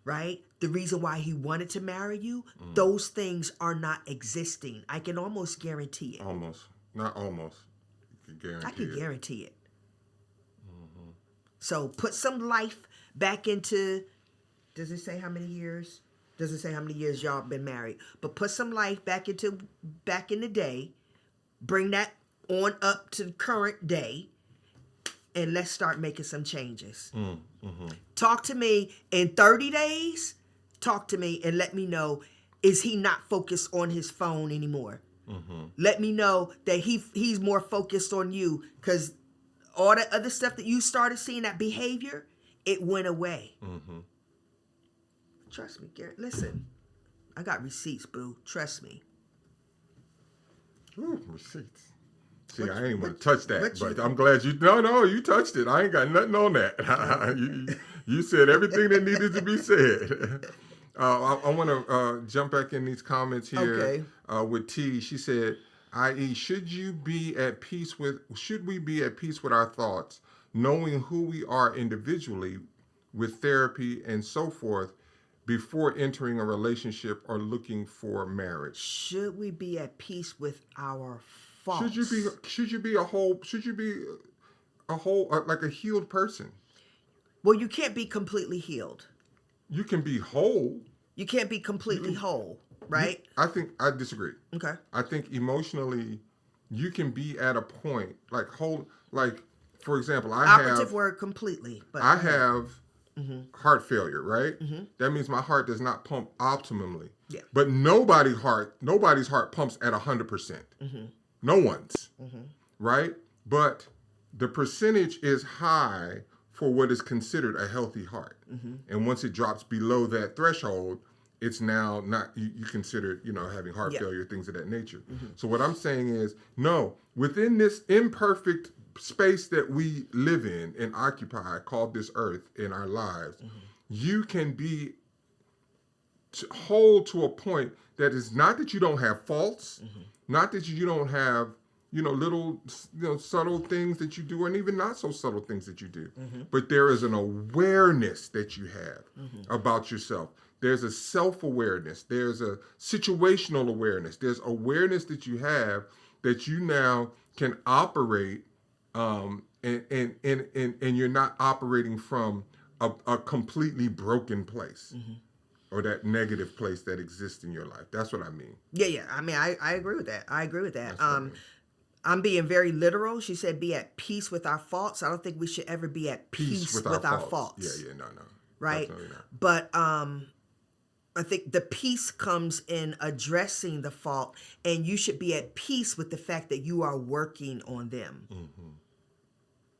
right? The reason why he wanted to marry you, those things are not existing. I can almost guarantee it. Almost. Not almost. You can guarantee I can it. guarantee it. So put some life back into, does it say how many years? Doesn't say how many years y'all been married. But put some life back in the day. Bring that on up to current day. and let's start making some changes. Talk to me in 30 days. Talk to me and let me know, is he not focused on his phone anymore? Let me know that he's more focused on you, because all the other stuff that you started seeing, that behavior, it went away. Trust me, Garrett. Listen, I got receipts, boo. Trust me. Ooh, receipts. See, I ain't want to touch that, but you- I'm glad you. No, you touched it. I ain't got nothing on that. you said everything that needed to be said. I want to jump back in these comments here. Okay. With T, she said, "I.e., should we be at peace with our thoughts, knowing who we are individually, with therapy and so forth, before entering a relationship or looking for marriage? Should we be at peace with our faults? Should you be a whole like a healed person? Well, you can't be completely healed. You can be whole. You can't be completely whole, right? I disagree. Okay. I think emotionally, you can be at a point like whole. Like, for example, Word completely. But I have heart failure, right? That means my heart does not pump optimally. Yeah. But nobody's heart pumps at 100%. No one's, right? But the percentage is high for what is considered a healthy heart. And once it drops below that threshold, it's now not, you consider, having heart failure, things of that nature. So what I'm saying is, no, within this imperfect space that we live in and occupy, called this earth, in our lives, you can be whole to a point that is not that you don't have faults, not that you don't have, little, subtle things that you do, and even not so subtle things that you do. But there is an awareness that you have about yourself. There's a self-awareness. There's a situational awareness. There's awareness that you have that you now can operate, and you're not operating from a completely broken place. Or that negative place that exists in your life. That's what I mean. Yeah. I mean, I agree with that. I agree with that. I'm being very literal. She said, be at peace with our faults. I don't think we should ever be at peace with our faults. Yeah, no. Right? Definitely not. But I think the peace comes in addressing the fault, and you should be at peace with the fact that you are working on them.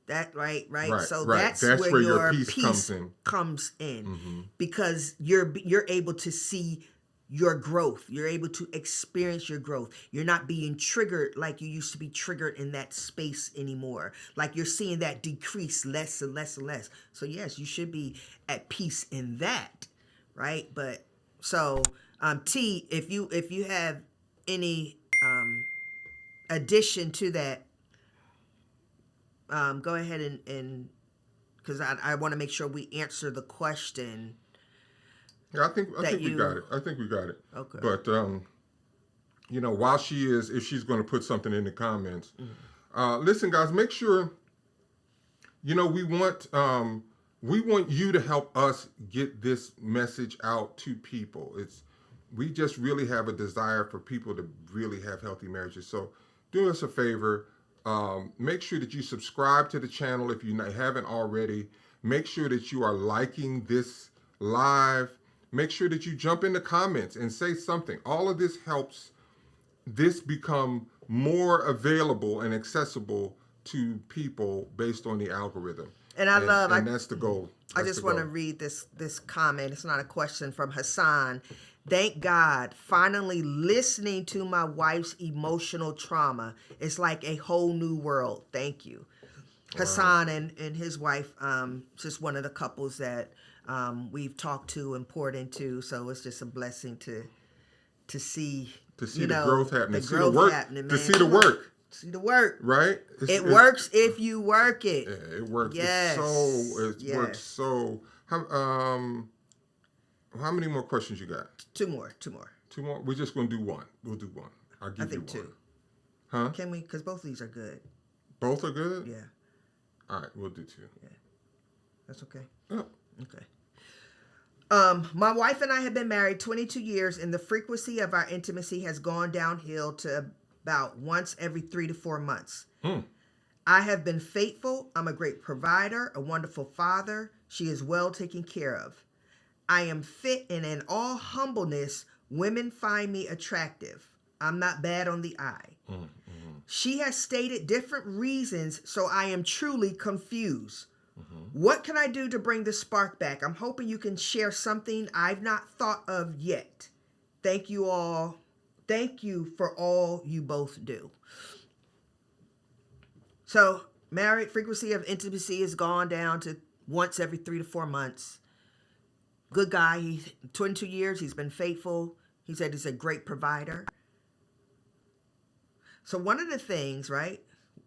That right. So that's where your peace comes in, because you're able to see your growth. You're able to experience your growth. You're not being triggered like you used to be triggered in that space anymore. Like you're seeing that decrease less and less and less. So yes, you should be at peace in that, right? But so T, if you have any addition to that, go ahead and because I want to make sure we answer the question. Yeah, I think we got it. I think we got it. Okay. But while if she's going to put something in the comments, listen, guys, make sure. We want you to help us get this message out to people. We just really have a desire for people to really have healthy marriages. So do us a favor. Make sure that you subscribe to the channel if you haven't already. Make sure that you are liking this live. Make sure that you jump in the comments and say something. All of this helps this become more available and accessible to people based on the algorithm. And that's the goal. I just want to read this comment. It's not a question, from Hassan. Thank God, finally listening to my wife's emotional trauma. It's like a whole new world. Thank you. Wow. Hassan and his wife, just one of the couples that we've talked to and poured into. So it's just a blessing to see the growth happening, see the work happening, man. To see the work. See the work. Right? It works if you work it. Yeah, it works. Yes. It works so. How many more questions you got? Two more. We're just going to do one. We'll do one. I'll give you one. Two. Huh? Can we? Because both of these are good. Both are good? Yeah. All right, we'll do two. Yeah. That's okay. Oh. Okay. My wife and I have been married 22 years, and the frequency of our intimacy has gone downhill to about once every 3 to 4 months. I have been faithful. I'm a great provider, a wonderful father. She is well taken care of. I am fit, and in all humbleness, women find me attractive. I'm not bad on the eye. She has stated different reasons, so I am truly confused. What can I do to bring the spark back? I'm hoping you can share something I've not thought of yet. Thank you all. Thank you for all you both do. So, married, frequency of intimacy has gone down to once every 3 to 4 months. Good guy. He's 22 years. He's been faithful. He said he's a great provider. So one of the things, right,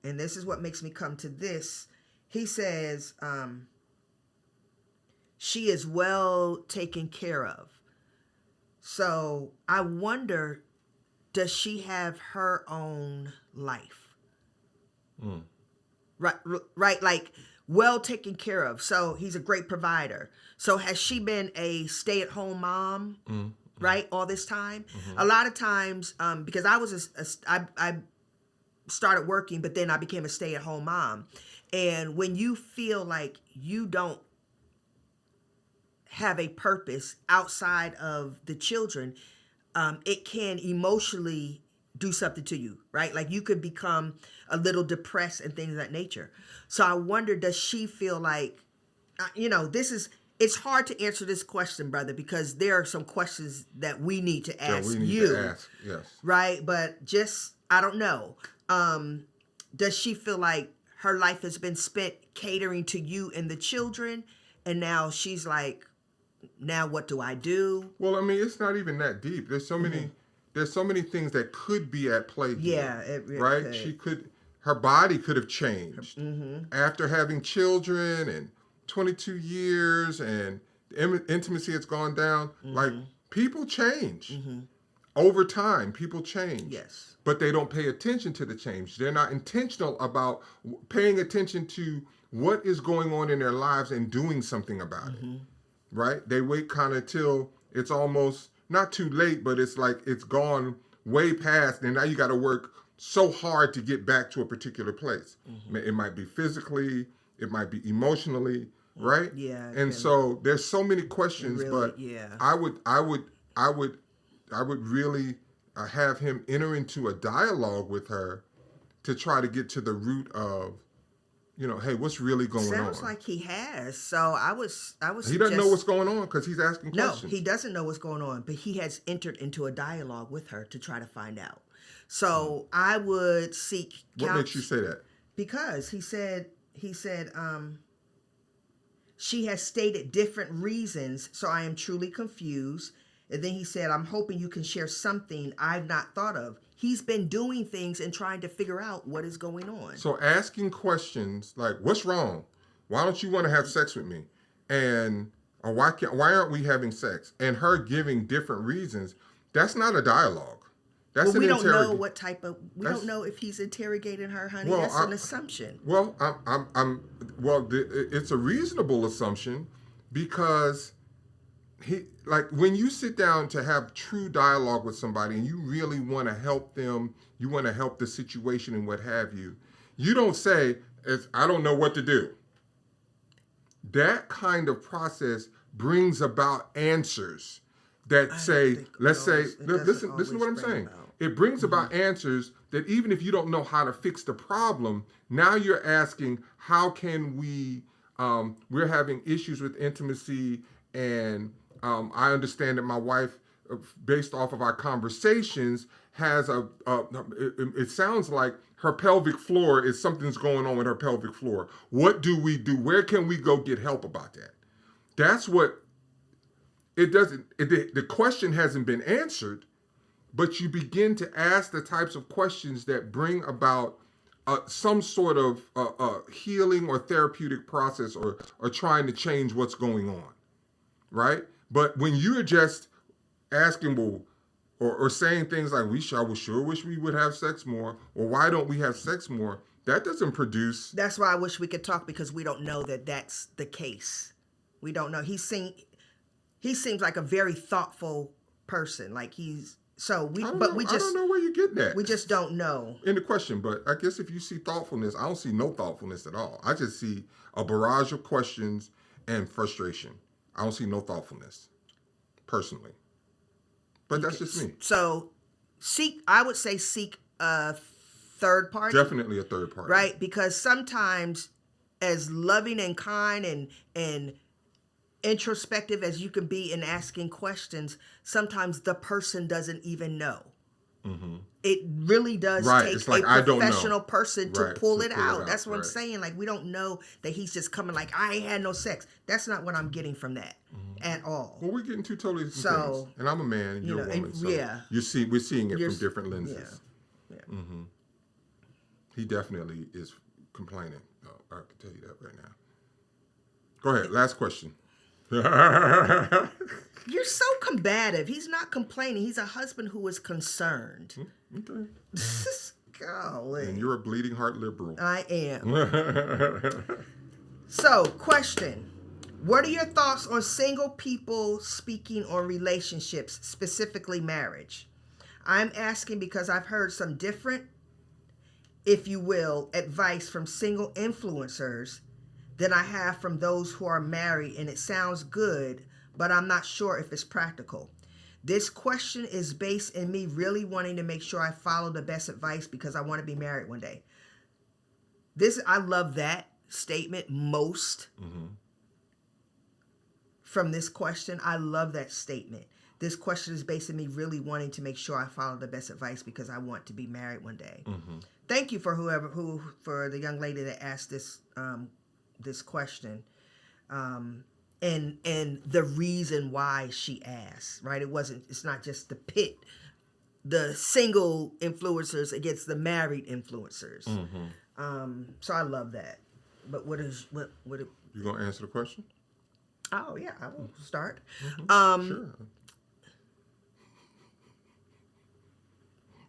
and this is what makes me come to this, he says she is well taken care of. So I wonder, does she have her own life? Right, like well taken care of. So he's a great provider. So has she been a stay-at-home mom, right, all this time? A lot of times, because I was I started working, but then I became a stay-at-home mom. And when you feel like you don't have a purpose outside of the children, it can emotionally do something to you, right? Like you could become a little depressed and things of that nature. So I wonder, does she feel like, it's hard to answer this question, brother, because there are some questions that we need to ask Yes. Right? But just, I don't know. Does she feel like her life has been spent catering to you and the children, and now she's like, now what do I do? Well, I mean, it's not even that deep. There's so many things that could be at play here. Yeah, it really right? could. Her body could have changed after having children and 22 years, and the intimacy has gone down. Like, people change. Over time, people change. Yes. But they don't pay attention to the change. They're not intentional about paying attention to what is going on in their lives and doing something about it. Right? They wait kind of till it's almost not too late, but it's like it's gone way past, and now you got to work so hard to get back to a particular place. It might be physically, it might be emotionally, right? Yeah. And so there's so many questions, really, but I would really have him enter into a dialogue with her to try to get to the root of, hey, what's really going on? Sounds like he has. So I was. He doesn't know what's going on because he's asking questions. No, he doesn't know what's going on, but he has entered into a dialogue with her to try to find out. So I would seek counsel. What makes you say that? Because he said, she has stated different reasons, so I am truly confused. And then he said, I'm hoping you can share something I've not thought of. He's been doing things and trying to figure out what is going on. So asking questions like, what's wrong? Why don't you want to have sex with me? And or why aren't we having sex? And her giving different reasons, that's not a dialogue. That's we don't know an what type of, we don't know if he's interrogating her, honey. Well, that's an assumption. Well, it's a reasonable assumption because when you sit down to have true dialogue with somebody and you really want to help them, you want to help the situation and what have you, you don't say, I don't know what to do. That kind of process brings about answers that listen to what I'm saying. It brings about answers that even if you don't know how to fix the problem, now you're asking, how can we, we're having issues with intimacy, and I understand that my wife, based off of our conversations, has it sounds like her pelvic floor is something's going on with her pelvic floor. What do we do? Where can we go get help about that? That's what it doesn't, the question hasn't been answered, but you begin to ask the types of questions that bring about some sort of healing or therapeutic process or trying to change what's going on, right? But when you're just asking, or saying things like, I sure wish we would have sex more, or why don't we have sex more, that doesn't produce. That's why I wish we could talk, because we don't know that that's the case. We don't know. He seems like a very thoughtful person. Like he's So I don't know where you're getting at. we just don't know. In the question, but I guess if you see thoughtfulness, I don't see no thoughtfulness at all. I just see a barrage of questions and frustration. I don't see no thoughtfulness, personally. But that's just me. So I would say seek a third party. Definitely a third party. Right? Because sometimes as loving and kind and introspective as you can be in asking questions, sometimes the person doesn't even know. Mm-hmm. It really does take a professional person to pull it out. That's what I'm saying. Like, we don't know that he's just coming like, I ain't had no sex. That's not what I'm getting from that at all. Well, we're getting two totally different things. And I'm a man and you're a woman. So we're seeing it from different lenses. Yeah. Mm-hmm. He definitely is complaining. Oh, I can tell you that right now. Go ahead. Last question. You're so combative. He's not complaining. He's a husband who is concerned. Okay. Golly. And you're a bleeding heart liberal. I am. So, question. What are your thoughts on single people speaking on relationships, specifically marriage? I'm asking because I've heard some different, if you will, advice from single influencers than I have from those who are married, and it sounds good, but I'm not sure if it's practical. This question is based in me really wanting to make sure I follow the best advice because I want to be married one day. I love that statement most from this question. I love that statement. This question is based in me really wanting to make sure I follow the best advice because I want to be married one day. Mm-hmm. Thank you for for the young lady that asked this this question, and the reason why she asked, right? It's not just the single influencers against the married influencers. Mm-hmm. So I love that. But what you gonna answer the question? Oh yeah, I will start. Mm-hmm. Sure.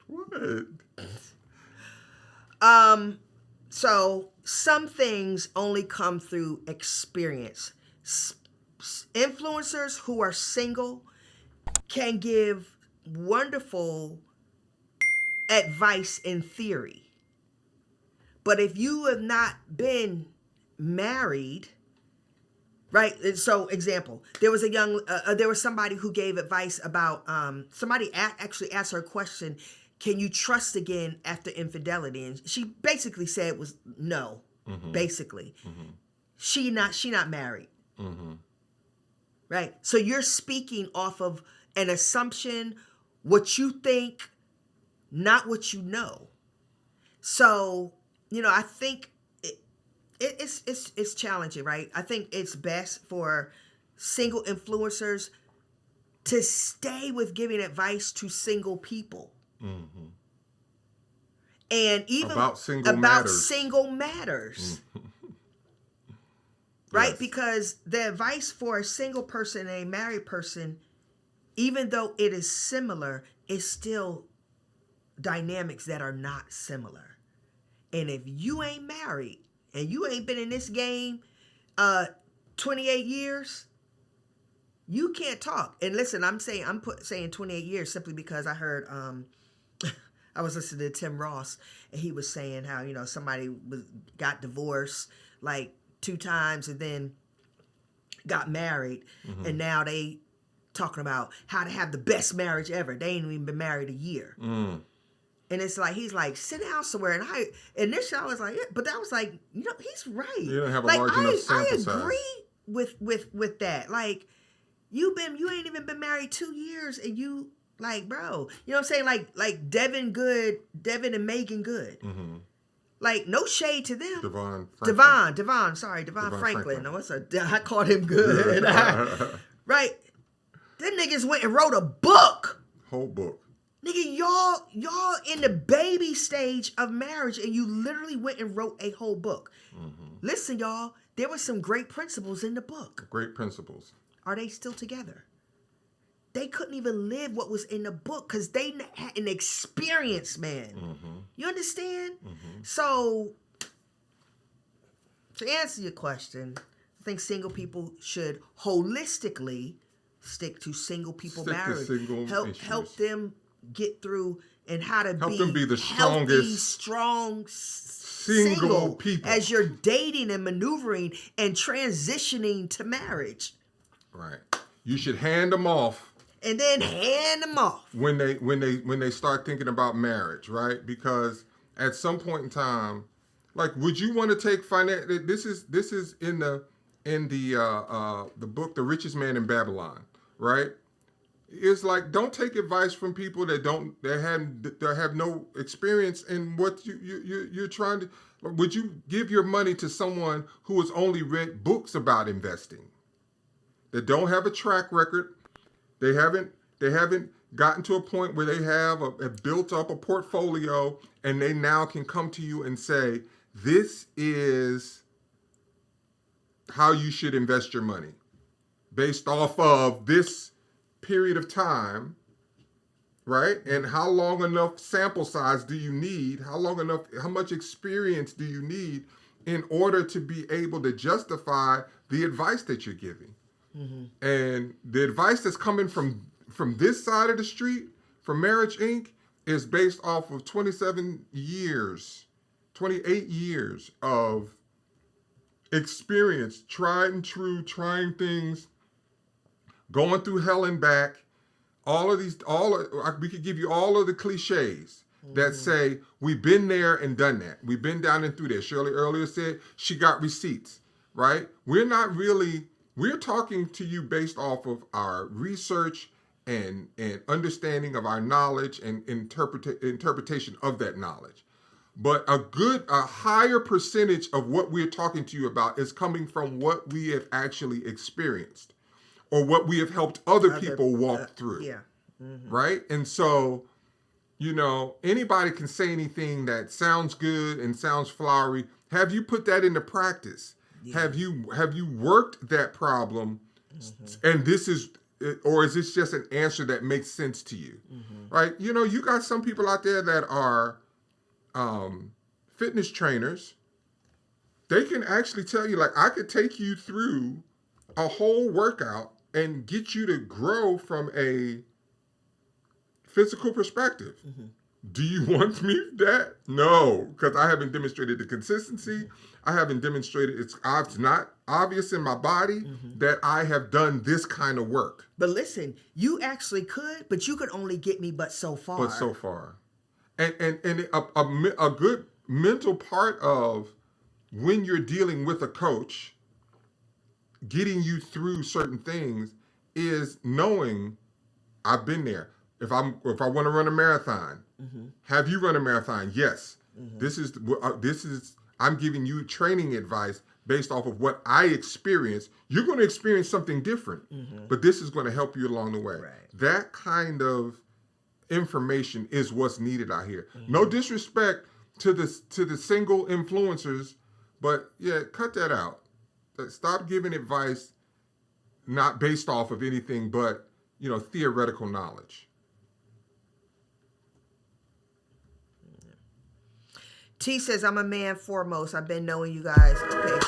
What? So some things only come through experience. Influencers who are single can give wonderful advice in theory. But if you have not been married, right? So, example, there was somebody who gave advice about, somebody actually asked her a question, can you trust again after infidelity? And she basically said it was no, basically. Mm-hmm. She not married. Mm-hmm. Right? So you're speaking off of an assumption, what you think, not what you know. So, I think it's challenging, right? I think it's best for single influencers to stay with giving advice to single people. Mm-hmm. And even about single matters. Right? Yes. Because the advice for a single person and a married person, even though it is similar, is still dynamics that are not similar. And if you ain't married and you ain't been in this game 28 years, you can't talk. And listen, I'm saying 28 years simply because I heard I was listening to Tim Ross, and he was saying how, somebody got divorced like 2 times and then got married, and now they talking about how to have the best marriage ever. They ain't even been married a year. And it's like, he's like, sit down somewhere. And initially I was like, yeah, but that was like, he's right. You don't have a large enough sample size. I agree with that. Like, you ain't even been married 2 years, and you, like, bro, you know what I'm saying? Like Devin and Megan Good. Mm-hmm. Like, no shade to them. Devon Franklin. I called him Good. Right? Them niggas went and wrote a book. Whole book. Nigga, y'all in the baby stage of marriage, and you literally went and wrote a whole book. Mm-hmm. Listen, y'all, there were some great principles in the book. Great principles. Are they still together? They couldn't even live what was in the book because they had an experience, man. Mm-hmm. You understand? Mm-hmm. So, to answer your question, I think single people should holistically stick to single people marriage. Help them get through and how to Help them be the healthy, strongest strong single people. as you're dating and maneuvering and transitioning to marriage. Right. You should hand them off. And then hand them off when they start thinking about marriage, right? Because at some point in time, like, would you want to take finance? This is in the book The Richest Man in Babylon, right? It's like, don't take advice from people that have no experience in what you're trying to. Would you give your money to someone who has only read books about investing, that don't have a track record? They haven't gotten to a point where they have built up a portfolio, and they now can come to you and say, this is how you should invest your money based off of this period of time, right? And how long enough sample size do you need? How much experience do you need in order to be able to justify the advice that you're giving? Mm-hmm. And the advice that's coming from this side of the street, from Marriage Inc., is based off of 28 years of experience, tried and true, trying things, going through hell and back. We could give you all of the cliches that say, we've been there and done that. We've been down and through there. Shirley earlier said she got receipts, right? We're talking to you based off of our research and understanding of our knowledge and interpretation of that knowledge. But a higher percentage of what we're talking to you about is coming from what we have actually experienced or what we have helped other people walk through. Yeah. Mm-hmm. Right? And so, anybody can say anything that sounds good and sounds flowery. Have you put that into practice? Yeah. Have you worked that problem? Mm-hmm. And or is this just an answer that makes sense to you? Mm-hmm. Right? You got some people out there that are fitness trainers. They can actually tell you, like, I could take you through a whole workout and get you to grow from a physical perspective. Mm-hmm. Do you want me that? No, because I haven't demonstrated the consistency. I haven't demonstrated it's not obvious in my body that I have done this kind of work. But listen, you actually could, but you could only get me but so far. And a good mental part of when you're dealing with a coach, getting you through certain things, is knowing I've been there. If I want to run a marathon, have you run a marathon? Yes. This is I'm giving you training advice based off of what I experienced. You're going to experience something different, but this is going to help you along the way. Right. That kind of information is what's needed out here. No disrespect to the single influencers, but yeah, cut that out. Stop giving advice not based off of anything but theoretical knowledge. T says, I'm a man foremost. I've been knowing you guys,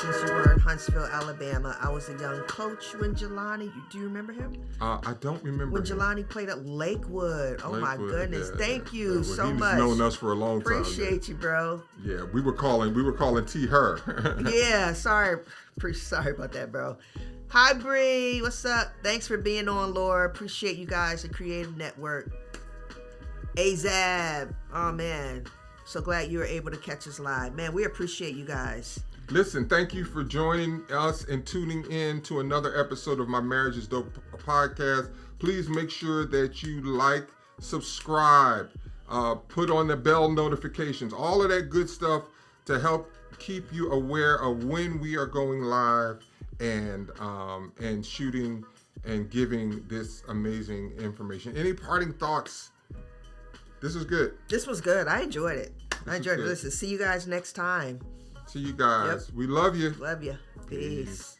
since you were in Huntsville, Alabama. I was a young coach when Jelani, do you remember him? I don't remember when Jelani played at Lakewood. Oh, my goodness. Yeah, Thank you so he's much. He's known us for a long time. Appreciate you, bro. Yeah, we were calling T her. Yeah, sorry about that, bro. Hi, Bree. What's up? Thanks for being on, Laura. Appreciate you guys, the Creative Network. Azab. Oh, man. So glad you were able to catch us live. Man, we appreciate you guys. Listen, thank you for joining us and tuning in to another episode of My Marriage is Dope podcast. Please make sure that you like, subscribe, put on the bell notifications, all of that good stuff to help keep you aware of when we are going live and shooting and giving this amazing information. Any parting thoughts? This was good. This was good. I enjoyed it. Listen, see you guys next time. See you guys. Yep. We love you. Love you. Peace.